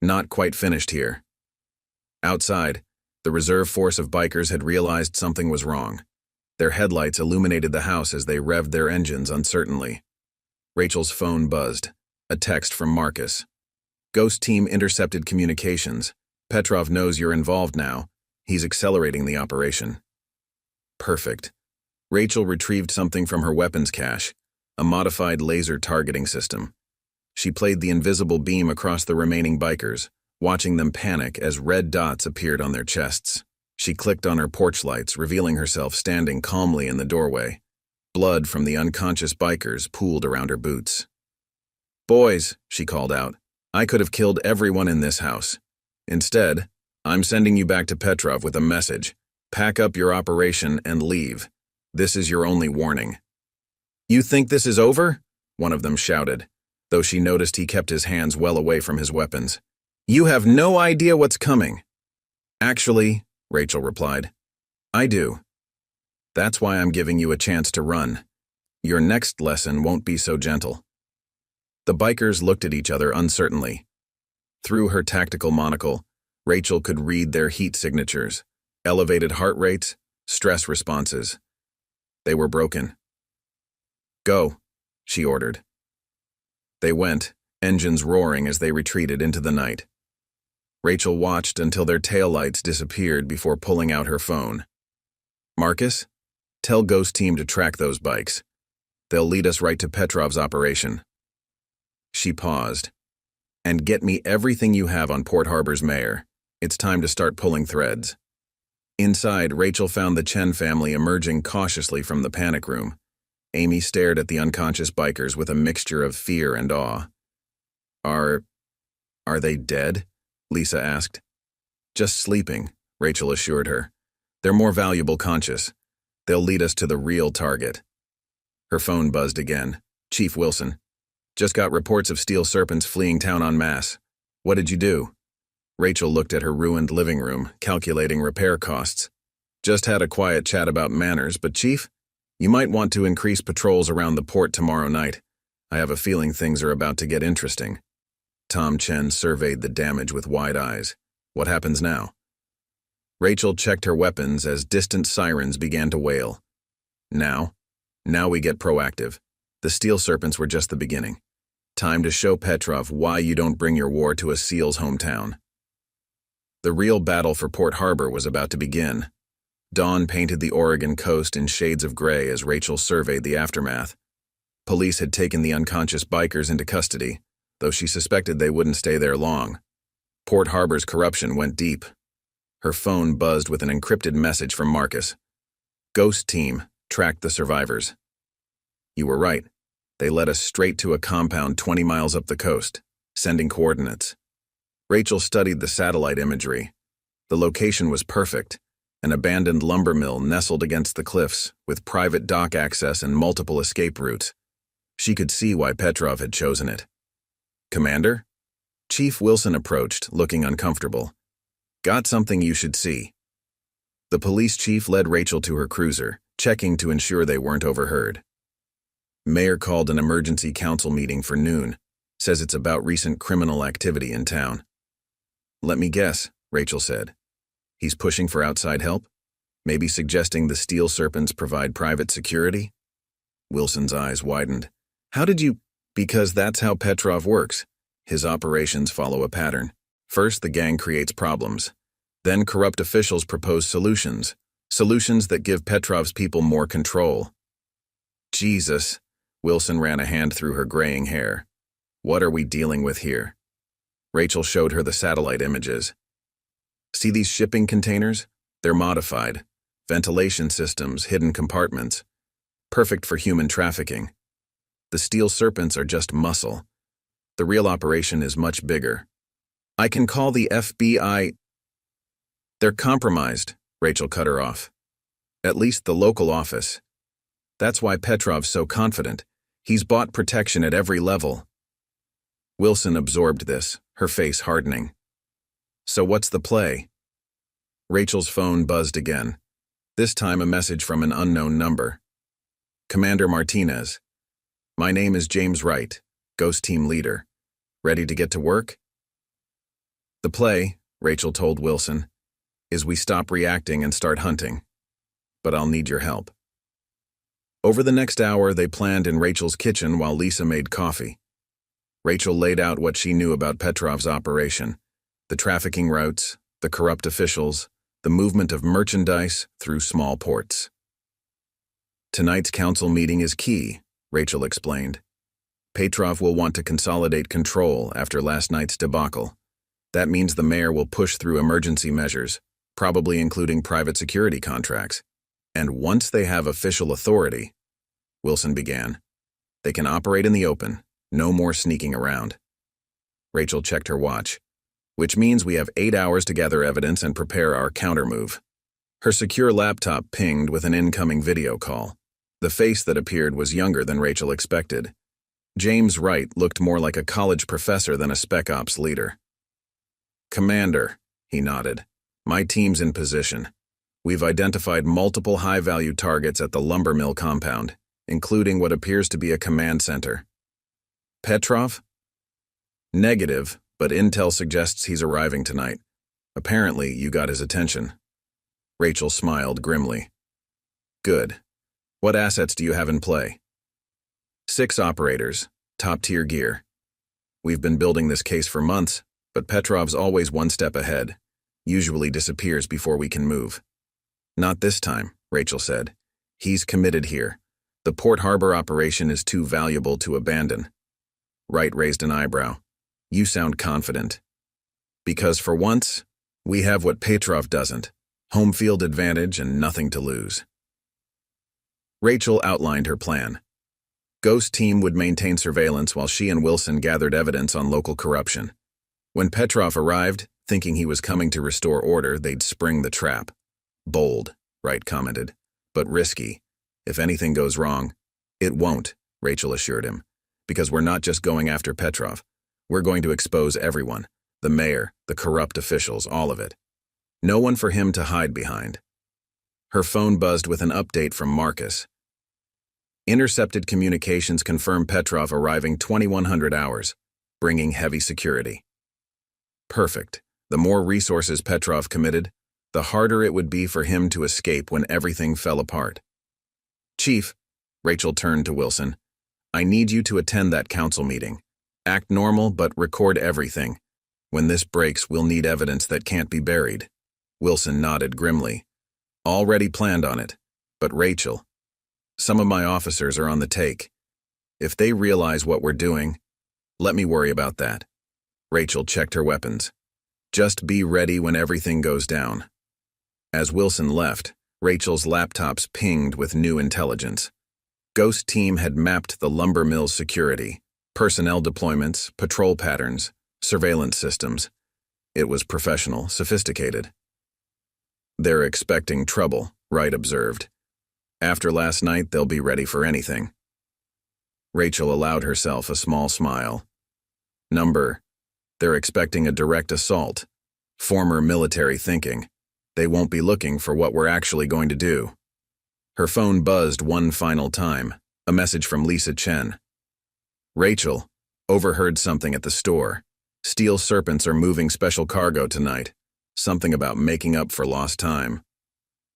S1: Not quite finished here. Outside, the reserve force of bikers had realized something was wrong. Their headlights illuminated the house as they revved their engines uncertainly. Rachel's phone buzzed. A text from Marcus. Ghost Team intercepted communications. Petrov knows you're involved now. He's accelerating the operation. Perfect. Rachel retrieved something from her weapons cache, a modified laser targeting system. She played the invisible beam across the remaining bikers, watching them panic as red dots appeared on their chests. She clicked on her porch lights, revealing herself standing calmly in the doorway. Blood from the unconscious bikers pooled around her boots. Boys, she called out, I could have killed everyone in this house. Instead, I'm sending you back to Petrov with a message. Pack up your operation and leave. This is your only warning. You think this is over? One of them shouted, though she noticed he kept his hands well away from his weapons. You have no idea what's coming. Actually, Rachel replied, I do. That's why I'm giving you a chance to run. Your next lesson won't be so gentle. The bikers looked at each other uncertainly. Through her tactical monocle, Rachel could read their heat signatures, elevated heart rates, stress responses. They were broken. Go, she ordered. They went, engines roaring as they retreated into the night. Rachel watched until their taillights disappeared before pulling out her phone. Marcus, tell Ghost Team to track those bikes. They'll lead us right to Petrov's operation. She paused. And get me everything you have on Port Harbor's mayor. It's time to start pulling threads. Inside, Rachel found the Chen family emerging cautiously from the panic room. Amy stared at the unconscious bikers with a mixture of fear and awe. Are they dead? Lisa asked. Just sleeping, Rachel assured her. They're more valuable conscious. They'll lead us to the real target. Her phone buzzed again. Chief Wilson. Just got reports of Steel Serpents fleeing town en masse. What did you do? Rachel looked at her ruined living room, calculating repair costs. Just had a quiet chat about manners, but Chief, you might want to increase patrols around the port tomorrow night. I have a feeling things are about to get interesting. Tom Chen surveyed the damage with wide eyes. What happens now? Rachel checked her weapons as distant sirens began to wail. Now we get proactive. The Steel Serpents were just the beginning. Time to show Petrov why you don't bring your war to a SEAL's hometown. The real battle for Port Harbor was about to begin. Dawn painted the Oregon coast in shades of gray as Rachel surveyed the aftermath. Police had taken the unconscious bikers into custody, though she suspected they wouldn't stay there long. Port Harbor's corruption went deep. Her phone buzzed with an encrypted message from Marcus. Ghost team tracked the survivors. You were right. They led us straight to a compound 20 miles up the coast, sending coordinates. Rachel studied the satellite imagery. The location was perfect, an abandoned lumber mill nestled against the cliffs, with private dock access and multiple escape routes. She could see why Petrov had chosen it. Commander? Chief Wilson approached, looking uncomfortable. Got something you should see. The police chief led Rachel to her cruiser, checking to ensure they weren't overheard. Mayor called an emergency council meeting for noon, says it's about recent criminal activity in town. Let me guess, Rachel said. He's pushing for outside help? Maybe suggesting the Steel Serpents provide private security? Wilson's eyes widened. How did you? Because that's how Petrov works. His operations follow a pattern. First, the gang creates problems. Then corrupt officials propose solutions. Solutions that give Petrov's people more control. Jesus, Wilson ran a hand through her graying hair. What are we dealing with here? Rachel showed her the satellite images. See these shipping containers? They're modified. Ventilation systems, hidden compartments. Perfect for human trafficking. The Steel Serpents are just muscle. The real operation is much bigger. I can call the FBI. They're compromised, Rachel cut her off. At least the local office. That's why Petrov's so confident. He's bought protection at every level. Wilson absorbed this, her face hardening. So what's the play? Rachel's phone buzzed again. This time a message from an unknown number. Commander Martinez. My name is James Wright, Ghost Team Leader. Ready to get to work? The play, Rachel told Wilson, is we stop reacting and start hunting. But I'll need your help. Over the next hour, they planned in Rachel's kitchen while Lisa made coffee. Rachel laid out what she knew about Petrov's operation, the trafficking routes, the corrupt officials, the movement of merchandise through small ports. Tonight's council meeting is key, Rachel explained. Petrov will want to consolidate control after last night's debacle. That means the mayor will push through emergency measures, probably including private security contracts. And once they have official authority, Wilson began, they can operate in the open, no more sneaking around. Rachel checked her watch, which means we have 8 hours to gather evidence and prepare our countermove. Her secure laptop pinged with an incoming video call. The face that appeared was younger than Rachel expected. James Wright looked more like a college professor than a Spec Ops leader. Commander, he nodded, my team's in position. We've identified multiple high-value targets at the lumber mill compound, including what appears to be a command center. Petrov? Negative, but intel suggests he's arriving tonight. Apparently, you got his attention. Rachel smiled grimly. Good. What assets do you have in play? 6 operators, top-tier gear. We've been building this case for months, but Petrov's always one step ahead, usually disappears before we can move. Not this time, Rachel said. He's committed here. The Port Harbor operation is too valuable to abandon. Wright raised an eyebrow. You sound confident. Because for once, we have what Petrov doesn't. Home field advantage and nothing to lose. Rachel outlined her plan. Ghost Team would maintain surveillance while she and Wilson gathered evidence on local corruption. When Petrov arrived, thinking he was coming to restore order, they'd spring the trap. Bold, Wright commented, but risky. If anything goes wrong, it won't, Rachel assured him, because we're not just going after Petrov. We're going to expose everyone, the mayor, the corrupt officials, all of it. No one for him to hide behind. Her phone buzzed with an update from Marcus. Intercepted communications confirm Petrov arriving 2100 hours, bringing heavy security. Perfect. The more resources Petrov committed, the harder it would be for him to escape when everything fell apart. Chief, Rachel turned to Wilson. I need you to attend that council meeting. Act normal, but record everything. When this breaks, we'll need evidence that can't be buried. Wilson nodded grimly. Already planned on it. But Rachel, some of my officers are on the take. If they realize what we're doing, let me worry about that. Rachel checked her weapons. Just be ready when everything goes down. As Wilson left, Rachel's laptops pinged with new intelligence. Ghost Team had mapped the lumber mill's security, personnel deployments, patrol patterns, surveillance systems. It was professional, sophisticated. They're expecting trouble, Wright observed. After last night, they'll be ready for anything. Rachel allowed herself a small smile. They're expecting a direct assault. Former military thinking. They won't be looking for what we're actually going to do. Her phone buzzed one final time, a message from Lisa Chen. Rachel, overheard something at the store. Steel Serpents are moving special cargo tonight. Something about making up for lost time.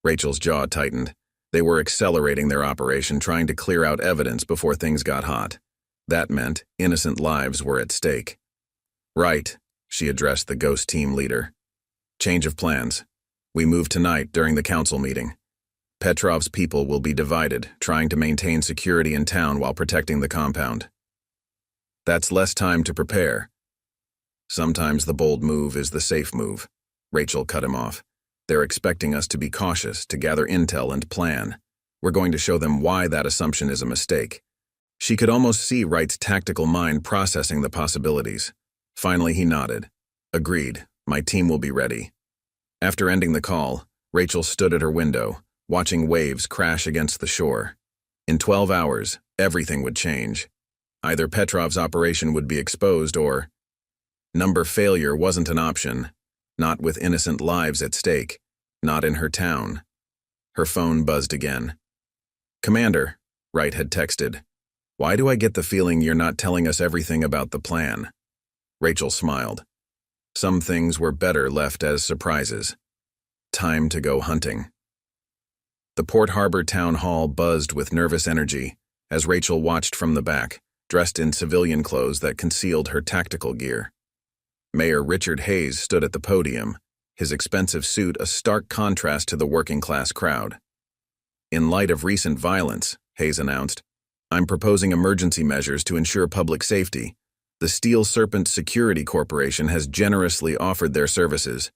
S1: Rachel's jaw tightened. They were accelerating their operation, trying to clear out evidence before things got hot. That meant innocent lives were at stake. Right, she addressed the Ghost Team leader. Change of plans. We move tonight during the council meeting. Petrov's people will be divided, trying to maintain security in town while protecting the compound. That's less time to prepare. Sometimes the bold move is the safe move. Rachel cut him off. They're expecting us to be cautious, to gather intel and plan. We're going to show them why that assumption is a mistake. She could almost see Wright's tactical mind processing the possibilities. Finally, he nodded. Agreed, my team will be ready. After ending the call, Rachel stood at her window, watching waves crash against the shore. In 12 hours, everything would change. Either Petrov's operation would be exposed or... Number failure wasn't an option. Not with innocent lives at stake. Not in her town. Her phone buzzed again. Commander, Wright had texted. Why do I get the feeling you're not telling us everything about the plan? Rachel smiled. Some things were better left as surprises. Time to go hunting. The Port Harbor Town Hall buzzed with nervous energy as Rachel watched from the back, dressed in civilian clothes that concealed her tactical gear. Mayor Richard Hayes stood at the podium, his expensive suit a stark contrast to the working-class crowd. In light of recent violence, Hayes announced, I'm proposing emergency measures to ensure public safety. The Steel Serpents Security Corporation has generously offered their services.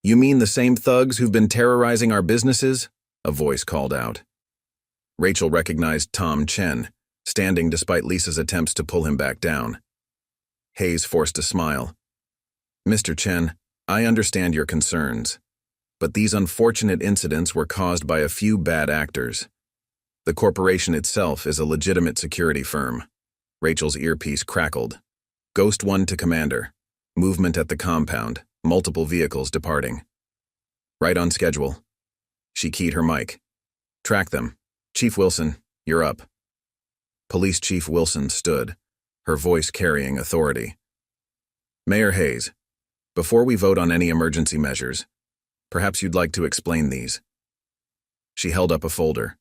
S1: You mean the same thugs who've been terrorizing our businesses? A voice called out. Rachel recognized Tom Chen, standing despite Lisa's attempts to pull him back down. Hayes forced a smile. Mr. Chen, I understand your concerns, but these unfortunate incidents were caused by a few bad actors. The corporation itself is a legitimate security firm. Rachel's earpiece crackled. Ghost 1 to Commander. Movement at the compound. Multiple vehicles departing. Right on schedule. She keyed her mic. Track them. Chief Wilson, you're up. Police Chief Wilson stood, her voice carrying authority. Mayor Hayes, before we vote on any emergency measures, perhaps you'd like to explain these. She held up a folder.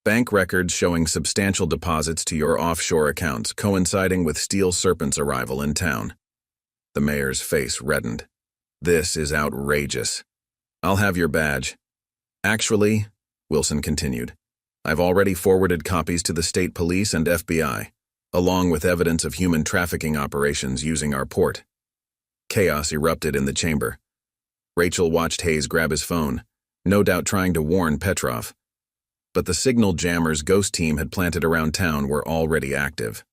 S1: Bank records showing substantial deposits to your offshore accounts coinciding with Steel Serpents' arrival in town. The mayor's face reddened. This is outrageous. I'll have your badge. Actually, Wilson continued, I've already forwarded copies to the state police and FBI, along with evidence of human trafficking operations using our port. Chaos erupted in the chamber. Rachel watched Hayes grab his phone, no doubt trying to warn Petrov. But the signal jammers Ghost Team had planted around town were already active.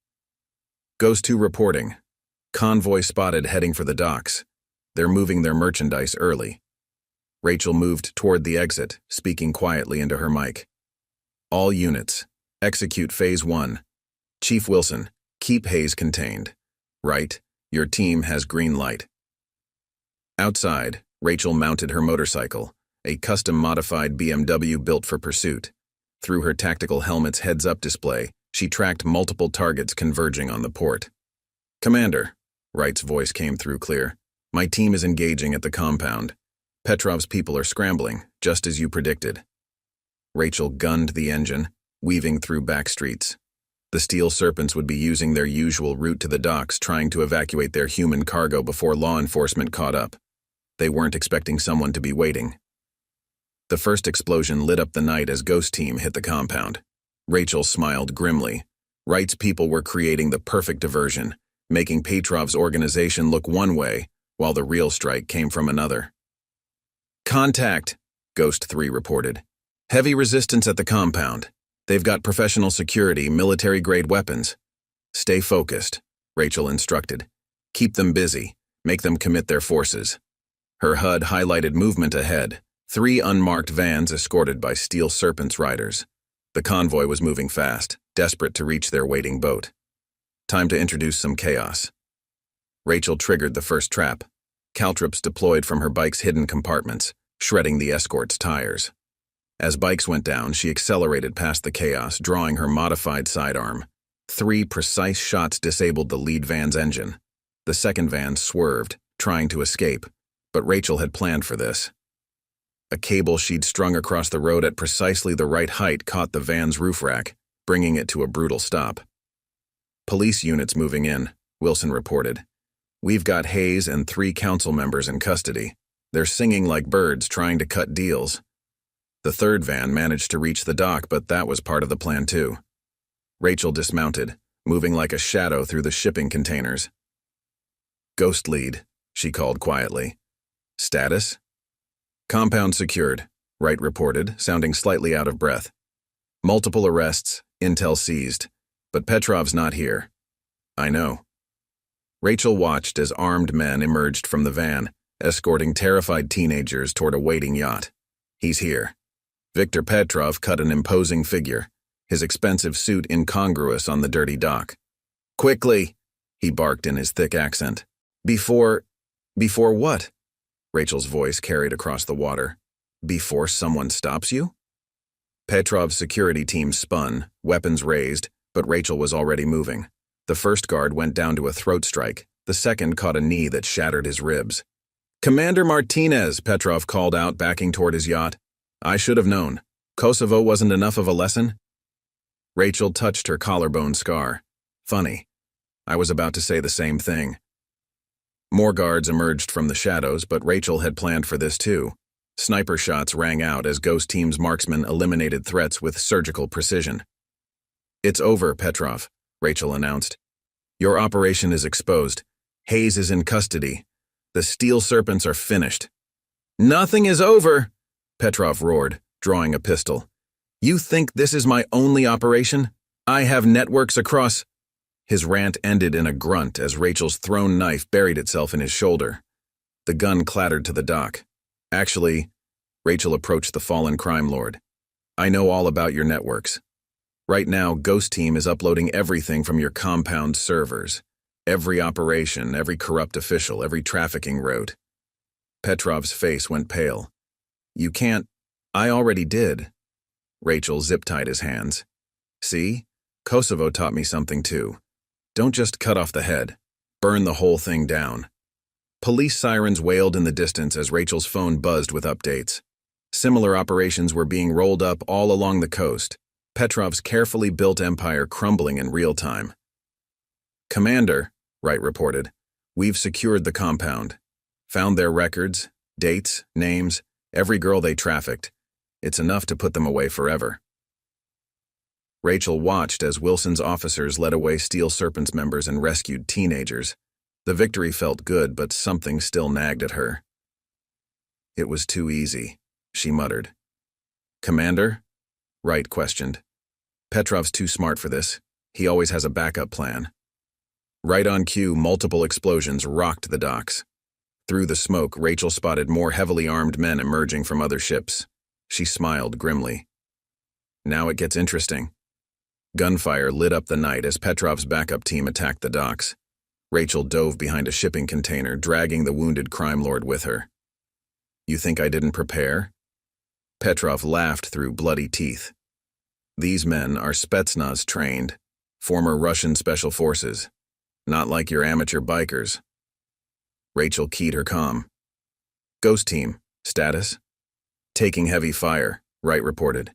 S1: Ghost 2 reporting. Convoy spotted heading for the docks. They're moving their merchandise early. Rachel moved toward the exit, speaking quietly into her mic. All units, execute Phase 1. Chief Wilson, keep Hayes contained. Right, your team has green light. Outside, Rachel mounted her motorcycle, a custom-modified BMW built for pursuit. Through her tactical helmet's heads-up display, she tracked multiple targets converging on the port. Commander, Wright's voice came through clear. My team is engaging at the compound. Petrov's people are scrambling, just as you predicted. Rachel gunned the engine, weaving through back streets. The Steel Serpents would be using their usual route to the docks, trying to evacuate their human cargo before law enforcement caught up. They weren't expecting someone to be waiting. The first explosion lit up the night as Ghost Team hit the compound. Rachel smiled grimly. Wright's people were creating the perfect diversion, making Petrov's organization look one way, while the real strike came from another. "Contact," Ghost 3 reported. "Heavy resistance at the compound. They've got professional security, military-grade weapons." "Stay focused," Rachel instructed. "Keep them busy. Make them commit their forces." Her HUD highlighted movement ahead, 3 unmarked vans escorted by Steel Serpents riders. The convoy was moving fast, desperate to reach their waiting boat. Time to introduce some chaos. Rachel triggered the first trap. Caltrops deployed from her bike's hidden compartments, shredding the escort's tires. As bikes went down, she accelerated past the chaos, drawing her modified sidearm. 3 precise shots disabled the lead van's engine. The second van swerved, trying to escape, but Rachel had planned for this. A cable she'd strung across the road at precisely the right height caught the van's roof rack, bringing it to a brutal stop. "Police units moving in," Wilson reported. "We've got Hayes and 3 council members in custody. They're singing like birds, trying to cut deals." The third van managed to reach the dock, but that was part of the plan too. Rachel dismounted, moving like a shadow through the shipping containers. "Ghost lead," she called quietly. "Status?" "Compound secured," Wright reported, sounding slightly out of breath. "Multiple arrests, intel seized, but Petrov's not here." "I know." Rachel watched as armed men emerged from the van, escorting terrified teenagers toward a waiting yacht. "He's here." Viktor Petrov cut an imposing figure, his expensive suit incongruous on the dirty dock. "Quickly," he barked in his thick accent. Before what?" Rachel's voice carried across the water. "Before someone stops you?" Petrov's security team spun, weapons raised, but Rachel was already moving. The first guard went down to a throat strike. The second caught a knee that shattered his ribs. "Commander Martinez," Petrov called out, backing toward his yacht. "I should have known. Kosovo wasn't enough of a lesson?" Rachel touched her collarbone scar. "Funny. I was about to say the same thing." More guards emerged from the shadows, but Rachel had planned for this too. Sniper shots rang out as Ghost Team's marksmen eliminated threats with surgical precision. "It's over, Petrov," Rachel announced. "Your operation is exposed. Hayes is in custody. The Steel Serpents are finished." "Nothing is over," Petrov roared, drawing a pistol. "You think this is my only operation? I have networks across—" His rant ended in a grunt as Rachel's thrown knife buried itself in his shoulder. The gun clattered to the dock. "Actually," Rachel approached the fallen crime lord, "I know all about your networks. Right now, Ghost Team is uploading everything from your compound servers. Every operation, every corrupt official, every trafficking route." Petrov's face went pale. "You can't—" "I already did." Rachel zip-tied his hands. "See? Kosovo taught me something too. Don't just cut off the head. Burn the whole thing down." Police sirens wailed in the distance as Rachel's phone buzzed with updates. Similar operations were being rolled up all along the coast, Petrov's carefully built empire crumbling in real time. "Commander," Wright reported, "we've secured the compound. Found their records, dates, names, every girl they trafficked. It's enough to put them away forever." Rachel watched as Wilson's officers led away Steel Serpents members and rescued teenagers. The victory felt good, but something still nagged at her. "It was too easy," she muttered. "Commander?" Wright questioned. "Petrov's too smart for this. He always has a backup plan." Right on cue, multiple explosions rocked the docks. Through the smoke, Rachel spotted more heavily armed men emerging from other ships. She smiled grimly. "Now it gets interesting." Gunfire lit up the night as Petrov's backup team attacked the docks. Rachel dove behind a shipping container, dragging the wounded crime lord with her. "You think I didn't prepare?" Petrov laughed through bloody teeth. "These men are Spetsnaz trained, former Russian special forces, not like your amateur bikers." Rachel keyed her comm. "Ghost Team, status?" "Taking heavy fire," Wright reported.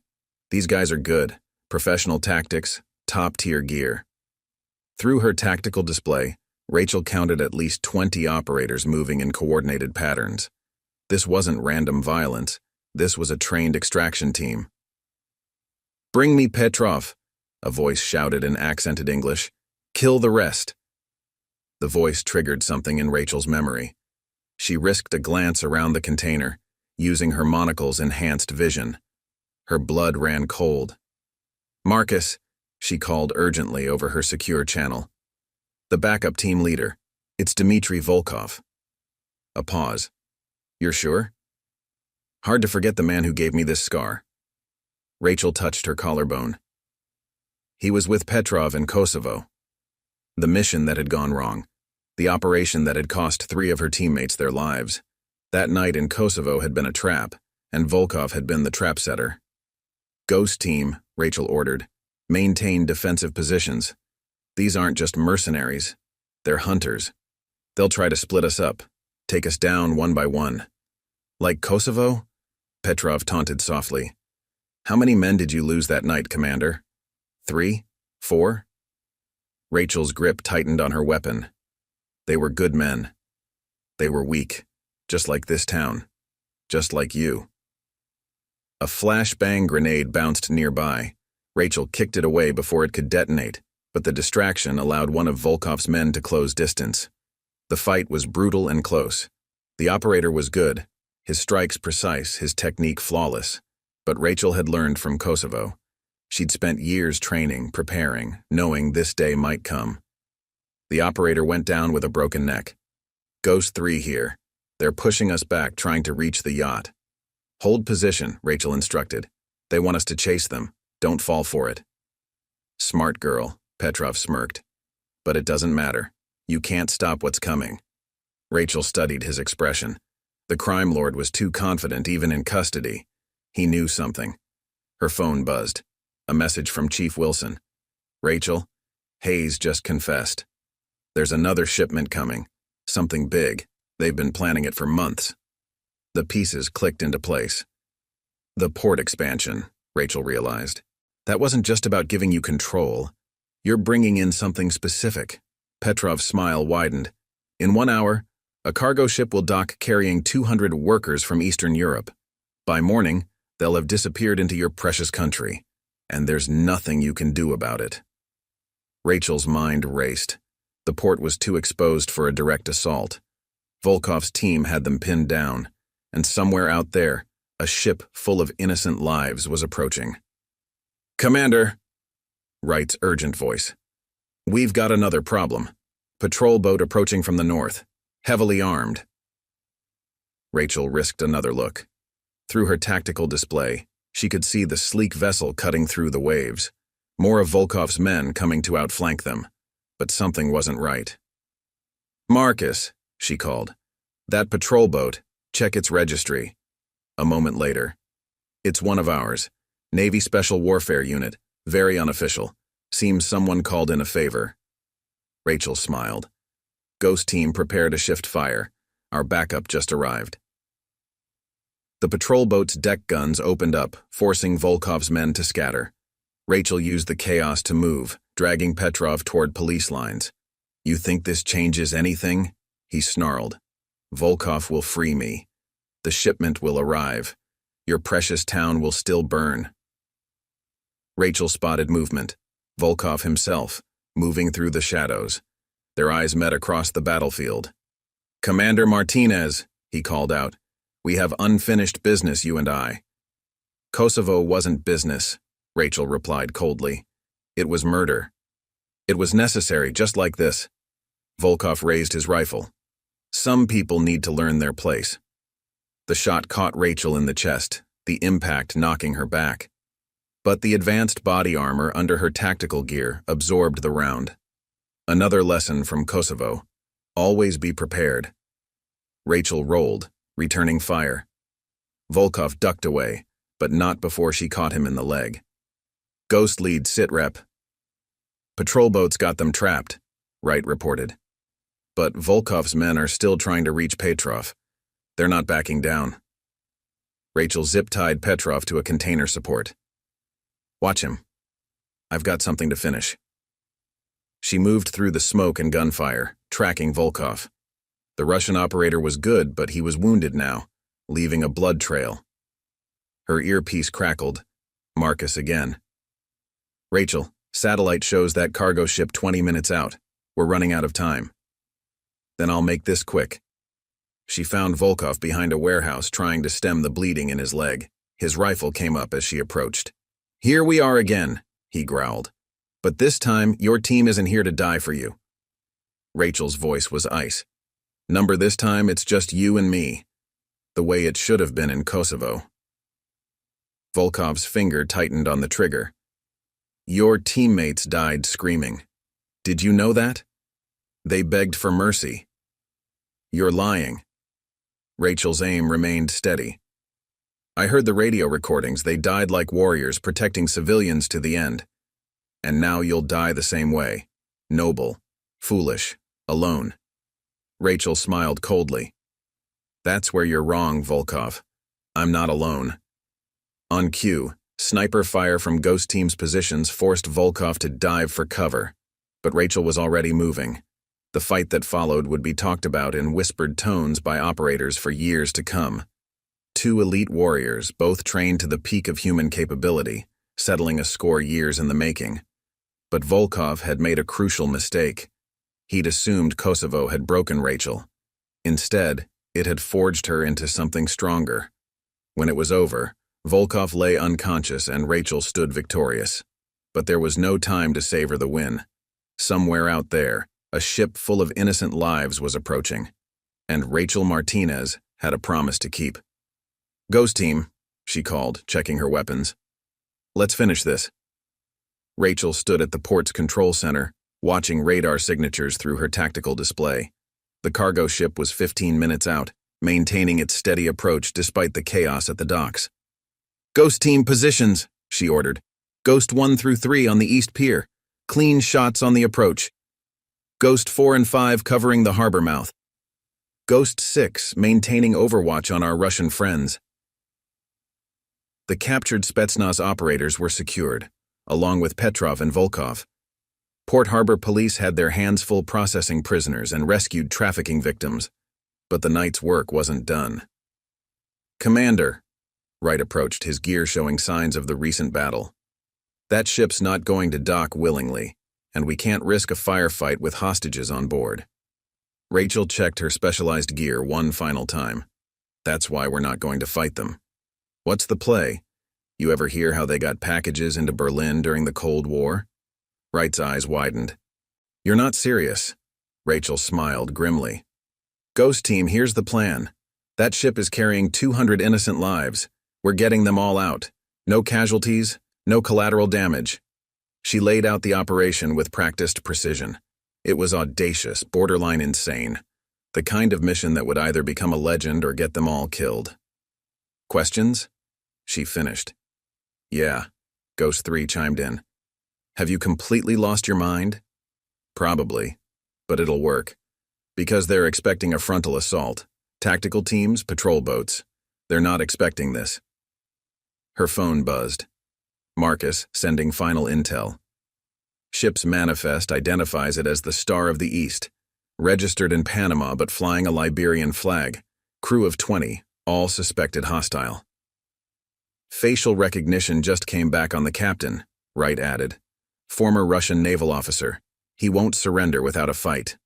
S1: These guys are good. Professional tactics, top-tier gear. Through her tactical display, Rachel counted at least 20 operators moving in coordinated patterns. This wasn't random violence. This was a trained extraction team. "Bring me Petrov," a voice shouted in accented English. "Kill the rest." The voice triggered something in Rachel's memory. She risked a glance around the container, using her monocle's enhanced vision. Her blood ran cold. "Marcus," she called urgently over her secure channel. "The backup team leader. It's Dmitry Volkov." A pause. "You're sure?" "Hard to forget the man who gave me this scar." Rachel touched her collarbone. "He was with Petrov in Kosovo. The mission that had gone wrong. The operation that had cost 3 of her teammates their lives. That night in Kosovo had been a trap, and Volkov had been the trap setter. "Ghost team," Rachel ordered. "Maintain defensive positions. These aren't just mercenaries. They're hunters. They'll try to split us up, take us down one by one." "Like Kosovo?" Petrov taunted softly. "How many men did you lose that night, Commander? 3? 4? Rachel's grip tightened on her weapon. They were good men. They were weak, just like this town, just like you. A flashbang grenade bounced nearby. Rachel kicked it away before it could detonate, but the distraction allowed one of Volkov's men to close distance. The fight was brutal and close. The operator was good, his strikes precise, his technique flawless. But Rachel had learned from Kosovo. She'd spent years training, preparing, knowing this day might come. The operator went down with a broken neck. "Ghost 3 here. They're pushing us back, trying to reach the yacht." "Hold position," Rachel instructed. "They want us to chase them. Don't fall for it." "Smart girl," Petrov smirked. "But it doesn't matter. You can't stop what's coming." Rachel studied his expression. The crime lord was too confident even in custody. He knew something. Her phone buzzed. A message from Chief Wilson. "Rachel, Hayes just confessed. There's another shipment coming. Something big. They've been planning it for months." The pieces clicked into place. The port expansion, Rachel realized. That wasn't just about giving you control. You're bringing in something specific. Petrov's smile widened. "In 1 hour, a cargo ship will dock carrying 200 workers from Eastern Europe. By morning, they'll have disappeared into your precious country, and there's nothing you can do about it." Rachel's mind raced. The port was too exposed for a direct assault. Volkov's team had them pinned down, and somewhere out there, a ship full of innocent lives was approaching. "Commander," Wright's urgent voice. "We've got another problem. Patrol boat approaching from the north, heavily armed." Rachel risked another look. Through her tactical display, she could see the sleek vessel cutting through the waves. More of Volkov's men coming to outflank them. But something wasn't right. "Marcus," she called. "That patrol boat, check its registry." A moment later. "It's one of ours. Navy Special Warfare Unit, very unofficial. Seems someone called in a favor." Rachel smiled. "Ghost team, prepare to shift fire. Our backup just arrived." The patrol boat's deck guns opened up, forcing Volkov's men to scatter. Rachel used the chaos to move, dragging Petrov toward police lines. "You think this changes anything?" he snarled. "Volkov will free me. The shipment will arrive. Your precious town will still burn." Rachel spotted movement. Volkov himself, moving through the shadows. Their eyes met across the battlefield. "Commander Martinez," he called out. "We have unfinished business, you and I." "Kosovo wasn't business," Rachel replied coldly. "It was murder. It was necessary, just like this." Volkov raised his rifle. "Some people need to learn their place." The shot caught Rachel in the chest, the impact knocking her back. But the advanced body armor under her tactical gear absorbed the round. Another lesson from Kosovo. Always be prepared. Rachel rolled, returning fire. Volkov ducked away, but not before she caught him in the leg. "Ghost lead sitrep." "Patrol boats got them trapped," Wright reported. "But Volkov's men are still trying to reach Petrov. They're not backing down." Rachel zip-tied Petrov to a container support. Watch him. I've got something to finish. She moved through the smoke and gunfire, tracking Volkov. The Russian operator was good, but he was wounded now, leaving a blood trail. Her earpiece crackled. Marcus again. Rachel, satellite shows that cargo ship 20 minutes out. We're running out of time. Then I'll make this quick. She found Volkov behind a warehouse trying to stem the bleeding in his leg. His rifle came up as she approached. Here we are again, he growled. But this time, your team isn't here to die for you. Rachel's voice was ice. Number this time, it's just you and me. The way it should have been in Kosovo. Volkov's finger tightened on the trigger. Your teammates died screaming. Did you know that? They begged for mercy. You're lying. Rachel's aim remained steady. I heard the radio recordings. They died like warriors, protecting civilians to the end. And now you'll die the same way. Noble, foolish, alone. Rachel smiled coldly. That's where you're wrong, Volkov. I'm not alone. On cue, sniper fire from Ghost Team's positions forced Volkov to dive for cover, but Rachel was already moving. The fight that followed would be talked about in whispered tones by operators for years to come. Two elite warriors, both trained to the peak of human capability, settling a score years in the making. But Volkov had made a crucial mistake. He'd assumed Kosovo had broken Rachel. Instead, it had forged her into something stronger. When it was over, Volkov lay unconscious and Rachel stood victorious. But there was no time to savor the win. Somewhere out there, a ship full of innocent lives was approaching, and Rachel Martinez had a promise to keep. Ghost Team, she called, checking her weapons. Let's finish this. Rachel stood at the port's control center, watching radar signatures through her tactical display. The cargo ship was 15 minutes out, maintaining its steady approach despite the chaos at the docks. Ghost Team positions, she ordered. Ghost 1 through 3 on the east pier. Clean shots on the approach. Ghost 4 and 5 covering the harbor mouth. Ghost 6 maintaining overwatch on our Russian friends. The captured Spetsnaz operators were secured, along with Petrov and Volkov. Port Harbor police had their hands full processing prisoners and rescued trafficking victims, but the night's work wasn't done. Commander, Wright approached, his gear showing signs of the recent battle. That ship's not going to dock willingly, and we can't risk a firefight with hostages on board. Rachel checked her specialized gear one final time. That's why we're not going to fight them. What's the play? You ever hear how they got packages into Berlin during the Cold War? Wright's eyes widened. You're not serious. Rachel smiled grimly. Ghost Team, here's the plan. That ship is carrying 200 innocent lives. We're getting them all out. No casualties, no collateral damage. She laid out the operation with practiced precision. It was audacious, borderline insane. The kind of mission that would either become a legend or get them all killed. Questions? She finished. Yeah, Ghost 3 chimed in. Have you completely lost your mind? Probably, but it'll work. Because they're expecting a frontal assault. Tactical teams, patrol boats. They're not expecting this. Her phone buzzed. Marcus, sending final intel. Ship's manifest identifies it as the Star of the East. Registered in Panama but flying a Liberian flag. Crew of 20, all suspected hostile. Facial recognition just came back on the captain, Wright added. Former Russian naval officer. He won't surrender without a fight.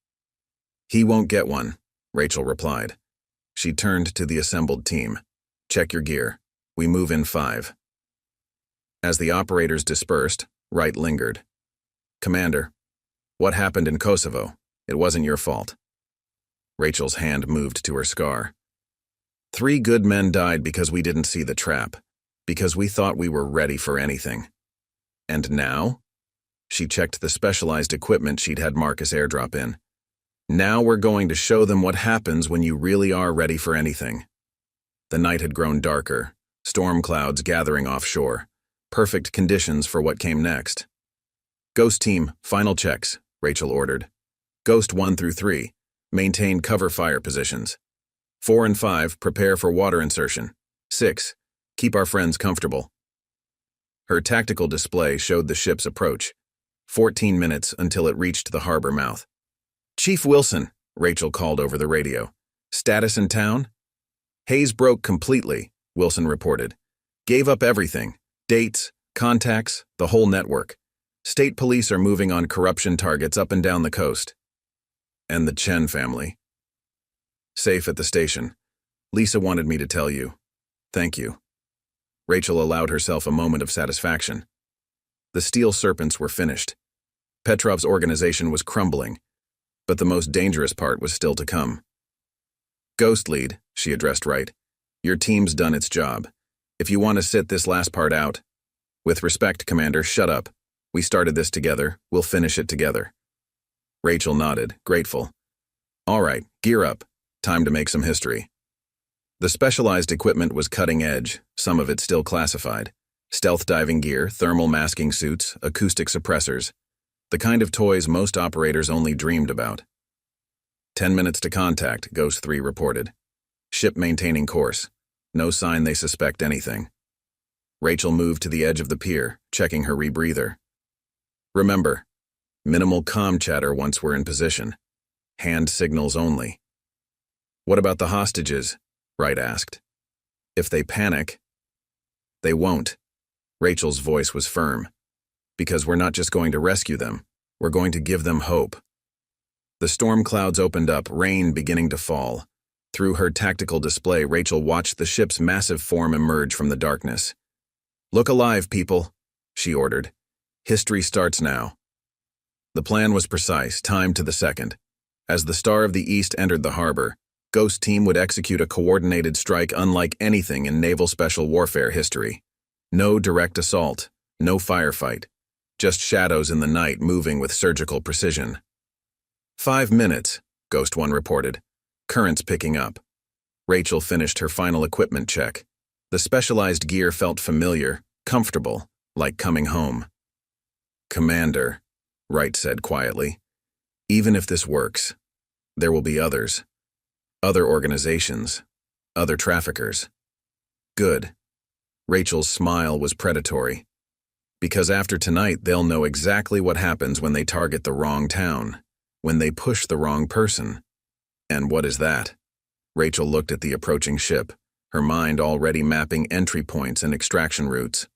S1: He won't get one, Rachel replied. She turned to the assembled team. Check your gear. We move in 5. As the operators dispersed, Wright lingered. Commander, what happened in Kosovo? It wasn't your fault. Rachel's hand moved to her scar. 3 good men died because we didn't see the trap, because we thought we were ready for anything. And now? She checked the specialized equipment she'd had Marcus airdrop in. Now we're going to show them what happens when you really are ready for anything. The night had grown darker, storm clouds gathering offshore. Perfect conditions for what came next. Ghost Team, final checks, Rachel ordered. Ghost 1 through 3, maintain cover fire positions. 4 and 5, prepare for water insertion. 6, keep our friends comfortable. Her tactical display showed the ship's approach. 14 minutes until it reached the harbor mouth. "Chief Wilson," Rachel called over the radio. "Status in town?" "Haze broke completely," Wilson reported. "Gave up everything. Dates, contacts, the whole network. State police are moving on corruption targets up and down the coast." "And the Chen family?" "Safe at the station. Lisa wanted me to tell you. Thank you." Rachel allowed herself a moment of satisfaction. The Steel Serpents were finished. Petrov's organization was crumbling, but the most dangerous part was still to come. "Ghost Lead," she addressed Wright. "Your team's done its job. If you want to sit this last part out—" "With respect, Commander, shut up. We started this together. We'll finish it together." Rachel nodded, grateful. "All right, gear up. Time to make some history." The specialized equipment was cutting edge, some of it still classified. Stealth diving gear, thermal masking suits, acoustic suppressors. The kind of toys most operators only dreamed about. 10 minutes to contact, Ghost 3 reported. Ship maintaining course. No sign they suspect anything. Rachel moved to the edge of the pier, checking her rebreather. "Remember, minimal comm chatter once we're in position. Hand signals only." "What about the hostages?" Wright asked. "If they panic—" "They won't." Rachel's voice was firm. "Because we're not just going to rescue them, we're going to give them hope." The storm clouds opened up, rain beginning to fall. Through her tactical display, Rachel watched the ship's massive form emerge from the darkness. "Look alive, people," she ordered. "History starts now." The plan was precise, timed to the second. As the Star of the East entered the harbor, Ghost Team would execute a coordinated strike unlike anything in naval special warfare history. No direct assault, no firefight, just shadows in the night moving with surgical precision. 5 minutes, Ghost 1 reported. Currents picking up. Rachel finished her final equipment check. The specialized gear felt familiar, comfortable, like coming home. "Commander," Wright said quietly, "even if this works, there will be others. Other organizations. Other traffickers." "Good." Rachel's smile was predatory. "Because after tonight, they'll know exactly what happens when they target the wrong town, when they push the wrong person." "And what is that?" Rachel looked at the approaching ship, her mind already mapping entry points and extraction routes.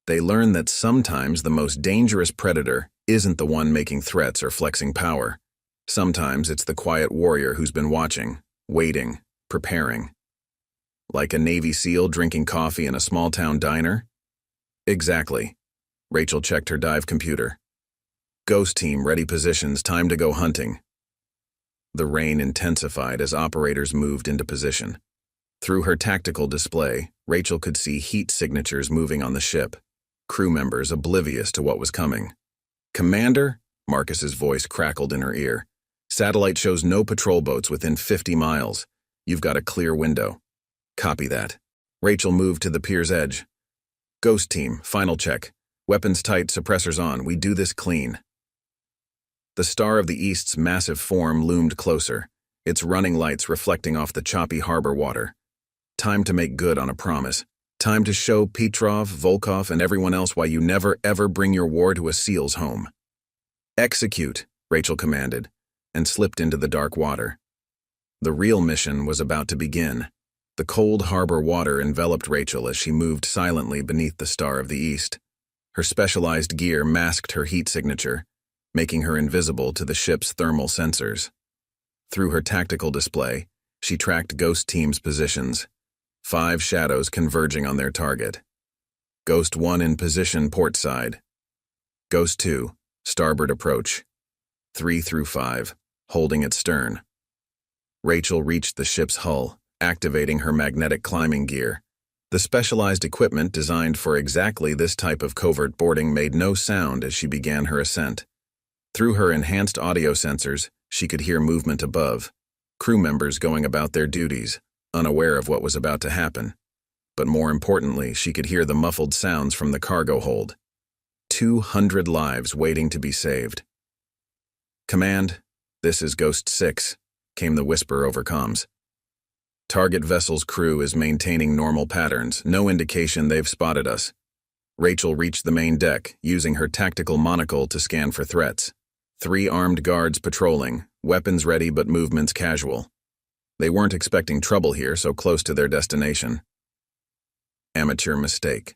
S1: They learn that sometimes the most dangerous predator isn't the one making threats or flexing power. Sometimes it's the quiet warrior who's been watching, waiting, preparing. Like a Navy SEAL drinking coffee in a small-town diner? Exactly. Rachel checked her dive computer. Ghost Team, ready positions, time to go hunting. The rain intensified as operators moved into position. Through her tactical display, Rachel could see heat signatures moving on the ship, crew members oblivious to what was coming. "Commander?" Marcus's voice crackled in her ear. "Satellite shows no patrol boats within 50 miles. You've got a clear window." "Copy that." Rachel moved to the pier's edge. "Ghost Team, final check. Weapons tight, suppressors on. We do this clean." The Star of the East's massive form loomed closer, its running lights reflecting off the choppy harbor water. Time to make good on a promise. Time to show Petrov, Volkov, and everyone else why you never ever bring your war to a SEAL's home. "Execute," Rachel commanded, and slipped into the dark water. The real mission was about to begin. The cold harbor water enveloped Rachel as she moved silently beneath the Star of the East. Her specialized gear masked her heat signature, making her invisible to the ship's thermal sensors. Through her tactical display, she tracked Ghost Team's positions, 5 shadows converging on their target. Ghost 1 in position port side. Ghost 2, starboard approach. 3 through 5, holding its stern. Rachel reached the ship's hull, activating her magnetic climbing gear. The specialized equipment designed for exactly this type of covert boarding made no sound as she began her ascent. Through her enhanced audio sensors, she could hear movement above, crew members going about their duties, unaware of what was about to happen. But more importantly, she could hear the muffled sounds from the cargo hold. 200 lives waiting to be saved. "Command, this is Ghost 6, came the whisper over comms. "Target vessel's crew is maintaining normal patterns, no indication they've spotted us." Rachel reached the main deck, using her tactical monocle to scan for threats. 3 armed guards patrolling, weapons ready but movements casual. They weren't expecting trouble here so close to their destination. Amateur mistake.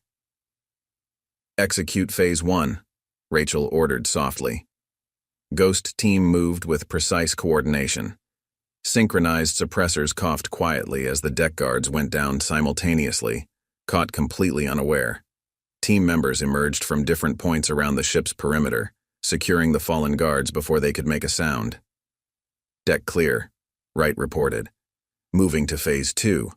S1: Execute Phase 1, Rachel ordered softly. Ghost team moved with precise coordination. Synchronized suppressors coughed quietly as the deck guards went down simultaneously, caught completely unaware. Team members emerged from different points around the ship's perimeter, securing the fallen guards before they could make a sound. Deck clear, Wright reported. Moving to Phase 2.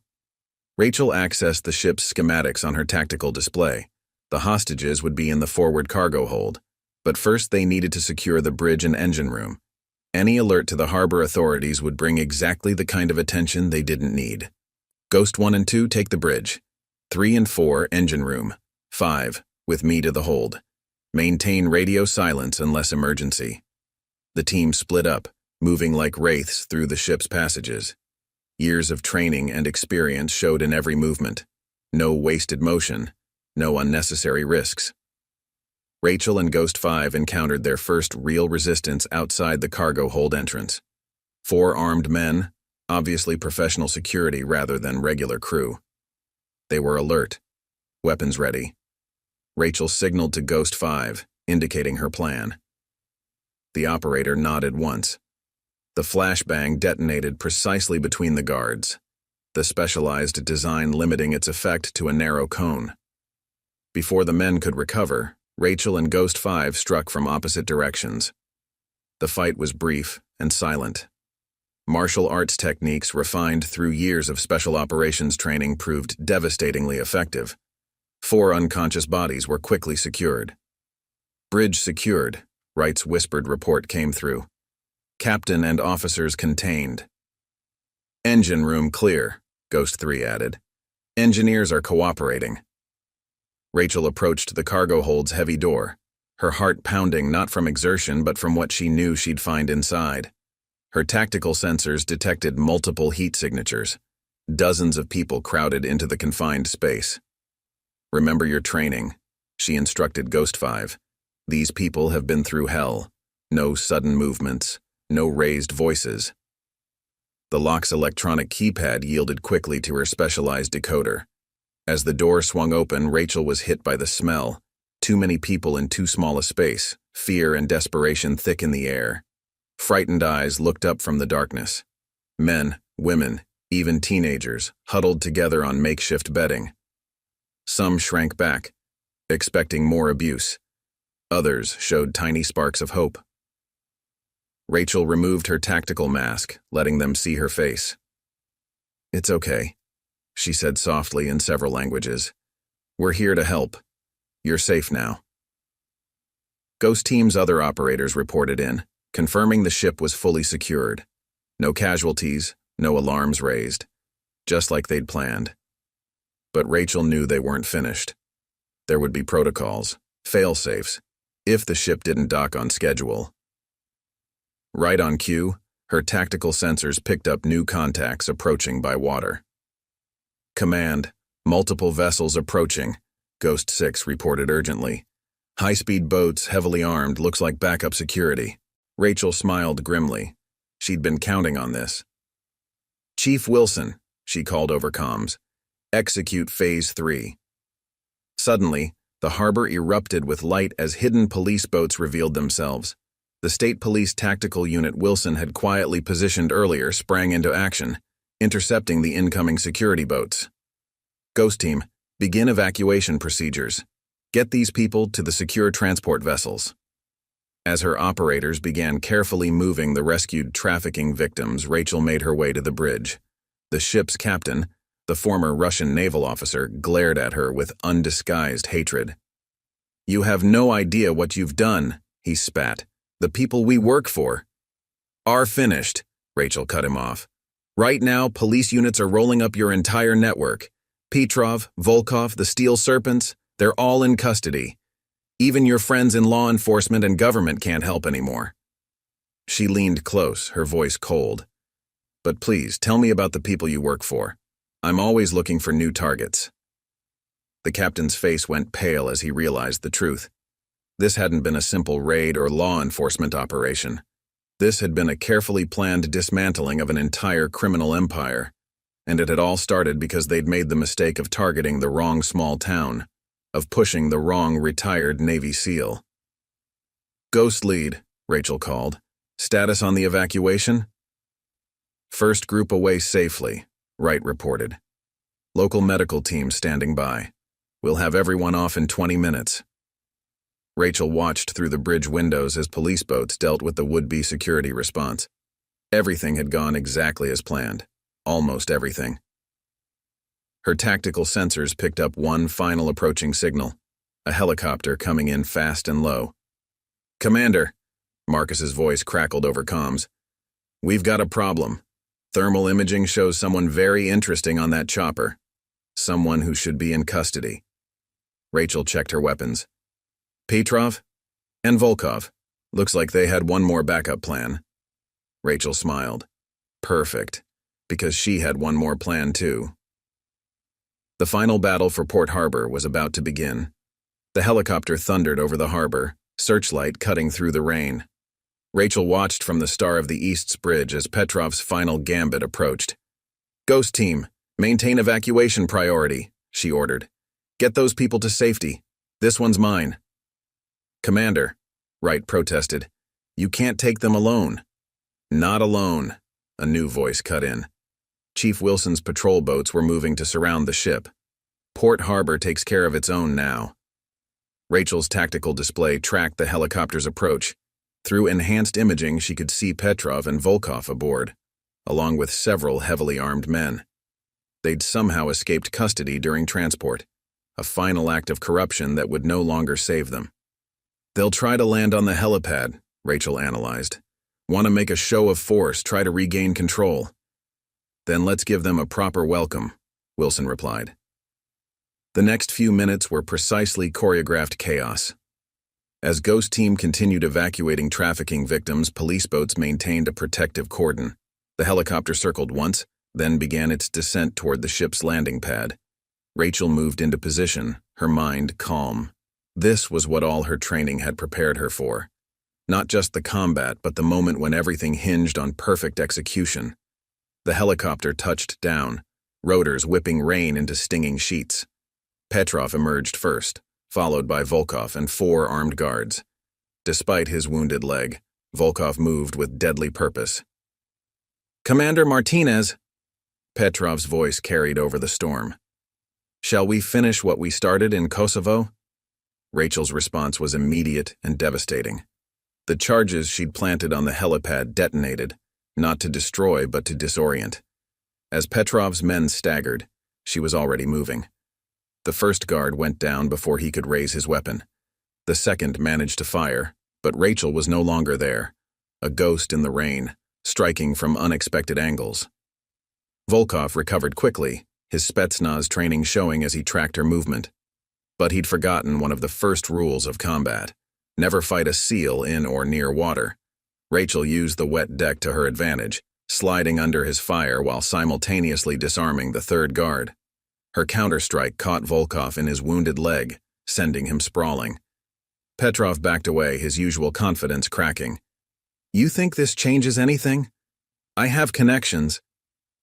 S1: Rachel accessed the ship's schematics on her tactical display. The hostages would be in the forward cargo hold, but first they needed to secure the bridge and engine room. Any alert to the harbor authorities would bring exactly the kind of attention they didn't need. Ghost 1 and 2 take the bridge. 3 and 4 engine room. 5, with me to the hold. Maintain radio silence unless emergency. The team split up, moving like wraiths through the ship's passages. Years of training and experience showed in every movement. No wasted motion, no unnecessary risks. Rachel and Ghost 5 encountered their first real resistance outside the cargo hold entrance. 4 armed men, obviously professional security rather than regular crew. They were alert, weapons ready. Rachel signaled to Ghost 5, indicating her plan. The operator nodded once. The flashbang detonated precisely between the guards, the specialized design limiting its effect to a narrow cone. Before the men could recover, Rachel and Ghost 5 struck from opposite directions. The fight was brief and silent. Martial arts techniques refined through years of special operations training proved devastatingly effective. 4 unconscious bodies were quickly secured. Bridge secured, Wright's whispered report came through. Captain and officers contained. Engine room clear, Ghost 3 added. Engineers are cooperating. Rachel approached the cargo hold's heavy door, her heart pounding not from exertion but from what she knew she'd find inside. Her tactical sensors detected multiple heat signatures. Dozens of people crowded into the confined space. Remember your training, she instructed Ghost 5. These people have been through hell. No sudden movements, no raised voices. The lock's electronic keypad yielded quickly to her specialized decoder. As the door swung open, Rachel was hit by the smell. Too many people in too small a space, fear and desperation thick in the air. Frightened eyes looked up from the darkness. Men, women, even teenagers, huddled together on makeshift bedding. Some shrank back, expecting more abuse. Others showed tiny sparks of hope. Rachel removed her tactical mask, letting them see her face. "It's okay," she said softly in several languages. "We're here to help. You're safe now." Ghost Team's other operators reported in, confirming the ship was fully secured. No casualties, no alarms raised, just like they'd planned. But Rachel knew they weren't finished. There would be protocols, fail-safes, if the ship didn't dock on schedule. Right on cue, her tactical sensors picked up new contacts approaching by water. "Command, multiple vessels approaching," Ghost 6 reported urgently. "High-speed boats, heavily armed, looks like backup security." Rachel smiled grimly. She'd been counting on this. "Chief Wilson," she called over comms. "Execute Phase 3. Suddenly, the harbor erupted with light as hidden police boats revealed themselves. The State Police Tactical Unit Wilson had quietly positioned earlier sprang into action, intercepting the incoming security boats. "Ghost Team, begin evacuation procedures. Get these people to the secure transport vessels." As her operators began carefully moving the rescued trafficking victims, Rachel made her way to the bridge. The ship's captain, the former Russian naval officer, glared at her with undisguised hatred. "You have no idea what you've done," he spat. "The people we work for are finished," Rachel cut him off. "Right now, police units are rolling up your entire network. Petrov, Volkov, the Steel Serpents, they're all in custody. Even your friends in law enforcement and government can't help anymore." She leaned close, her voice cold. "But please, tell me about the people you work for. I'm always looking for new targets." The captain's face went pale as he realized the truth. This hadn't been a simple raid or law enforcement operation. This had been a carefully planned dismantling of an entire criminal empire, and it had all started because they'd made the mistake of targeting the wrong small town, of pushing the wrong retired Navy SEAL. "Ghost lead," Rachel called. "Status on the evacuation?" "First group away safely," Wright reported. "Local medical team standing by. We'll have everyone off in 20 minutes. Rachel watched through the bridge windows as police boats dealt with the would-be security response. Everything had gone exactly as planned. Almost everything. Her tactical sensors picked up one final approaching signal, a helicopter coming in fast and low. "Commander," Marcus's voice crackled over comms. "We've got a problem. Thermal imaging shows someone very interesting on that chopper. Someone who should be in custody." Rachel checked her weapons. "Petrov? And Volkov. Looks like they had one more backup plan." Rachel smiled. Perfect, because she had one more plan too. The final battle for Port Harbor was about to begin. The helicopter thundered over the harbor, searchlight cutting through the rain. Rachel watched from the Star of the East's bridge as Petrov's final gambit approached. "Ghost team, maintain evacuation priority," she ordered. "Get those people to safety. This one's mine." "Commander," Wright protested, "you can't take them alone." "Not alone," a new voice cut in. Chief Wilson's patrol boats were moving to surround the ship. Port Harbor takes care of its own now. Rachel's tactical display tracked the helicopter's approach. Through enhanced imaging, she could see Petrov and Volkov aboard, along with several heavily armed men. They'd somehow escaped custody during transport, a final act of corruption that would no longer save them. "They'll try to land on the helipad," Rachel analyzed. "Want to make a show of force, try to regain control." "Then let's give them a proper welcome," Wilson replied. The next few minutes were precisely choreographed chaos. As Ghost Team continued evacuating trafficking victims, police boats maintained a protective cordon. The helicopter circled once, then began its descent toward the ship's landing pad. Rachel moved into position, her mind calm. This was what all her training had prepared her for. Not just the combat, but the moment when everything hinged on perfect execution. The helicopter touched down, rotors whipping rain into stinging sheets. Petrov emerged first, followed by Volkov and 4 armed guards. Despite his wounded leg, Volkov moved with deadly purpose. "Commander Martinez," Petrov's voice carried over the storm. "Shall we finish what we started in Kosovo?" Rachel's response was immediate and devastating. The charges she'd planted on the helipad detonated, not to destroy but to disorient. As Petrov's men staggered, she was already moving. The first guard went down before he could raise his weapon. The second managed to fire, but Rachel was no longer there, a ghost in the rain, striking from unexpected angles. Volkov recovered quickly, his Spetsnaz training showing as he tracked her movement. But he'd forgotten one of the first rules of combat: never fight a SEAL in or near water. Rachel used the wet deck to her advantage, sliding under his fire while simultaneously disarming the third guard. Her counterstrike caught Volkov in his wounded leg, sending him sprawling. Petrov backed away, his usual confidence cracking. "You think this changes anything? I have connections."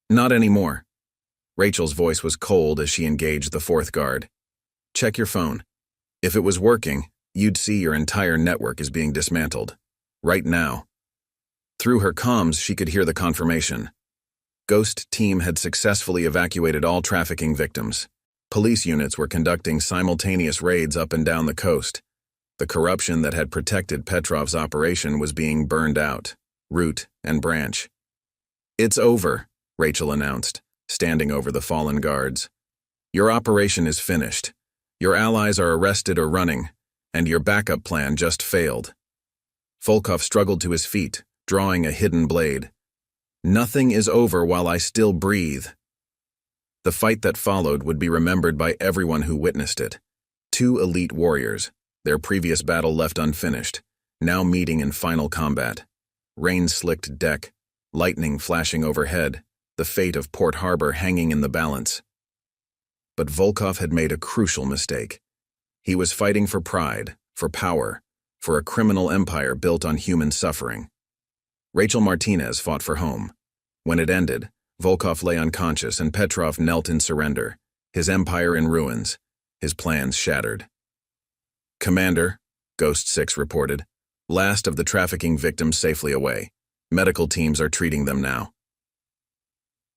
S1: "Not anymore." Rachel's voice was cold as she engaged the fourth guard. "Check your phone. If it was working, you'd see your entire network is being dismantled. Right now." Through her comms, she could hear the confirmation. Ghost Team had successfully evacuated all trafficking victims. Police units were conducting simultaneous raids up and down the coast. The corruption that had protected Petrov's operation was being burned out, root and branch. "It's over," Rachel announced, standing over the fallen guards. "Your operation is finished. Your allies are arrested or running, and your backup plan just failed." Volkov struggled to his feet, drawing a hidden blade. "Nothing is over while I still breathe." The fight that followed would be remembered by everyone who witnessed it. 2 elite warriors, their previous battle left unfinished, now meeting in final combat. Rain-slicked deck, lightning flashing overhead, the fate of Port Harbor hanging in the balance. But Volkov had made a crucial mistake. He was fighting for pride, for power, for a criminal empire built on human suffering. Rachel Martinez fought for home. When it ended, Volkov lay unconscious and Petrov knelt in surrender, his empire in ruins, his plans shattered. "Commander," Ghost 6 reported, "last of the trafficking victims safely away. Medical teams are treating them now."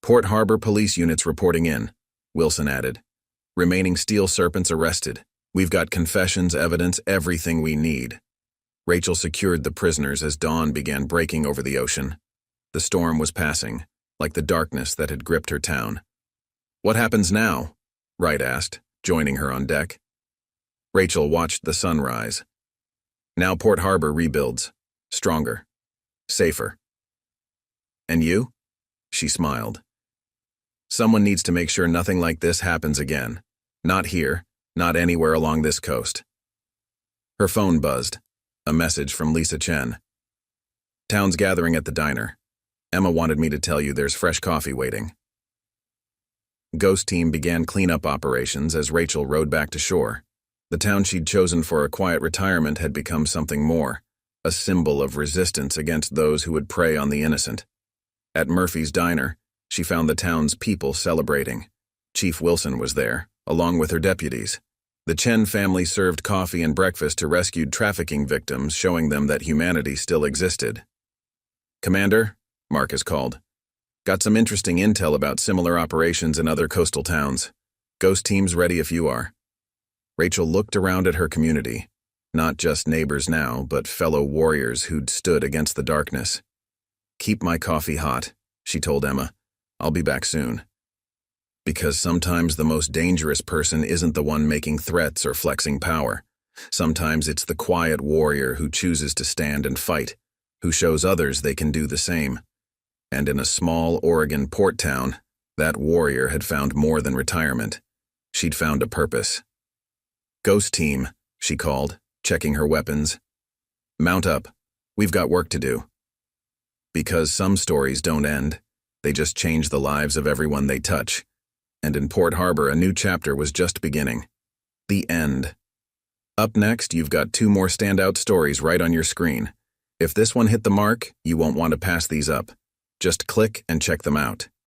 S1: "Port Harbor police units reporting in," Wilson added. "Remaining Steel Serpents arrested. We've got confessions, evidence, everything we need." Rachel secured the prisoners as dawn began breaking over the ocean. The storm was passing, like the darkness that had gripped her town. "What happens now?" Wright asked, joining her on deck. Rachel watched the sun rise. "Now Port Harbor rebuilds. Stronger. Safer." "And you?" She smiled. "Someone needs to make sure nothing like this happens again. Not here, not anywhere along this coast." Her phone buzzed. A message from Lisa Chen. "Town's gathering at the diner. Emma wanted me to tell you there's fresh coffee waiting." Ghost team began cleanup operations as Rachel rowed back to shore. The town she'd chosen for a quiet retirement had become something more, a symbol of resistance against those who would prey on the innocent. At Murphy's Diner, she found the town's people celebrating. Chief Wilson was there, along with her deputies. The Chen family served coffee and breakfast to rescued trafficking victims, showing them that humanity still existed. "Commander," Marcus called. "Got some interesting intel about similar operations in other coastal towns. Ghost team's ready if you are." Rachel looked around at her community, not just neighbors now, but fellow warriors who'd stood against the darkness. "Keep my coffee hot," she told Emma. "I'll be back soon." Because sometimes the most dangerous person isn't the one making threats or flexing power. Sometimes it's the quiet warrior who chooses to stand and fight, who shows others they can do the same. And in a small Oregon port town, that warrior had found more than retirement. She'd found a purpose. "Ghost team," she called, checking her weapons. "Mount up. We've got work to do." Because some stories don't end, they just change the lives of everyone they touch. And in Port Harbor, a new chapter was just beginning. The end. Up next, you've got 2 more standout stories right on your screen. If this one hit the mark, you won't want to pass these up. Just click and check them out.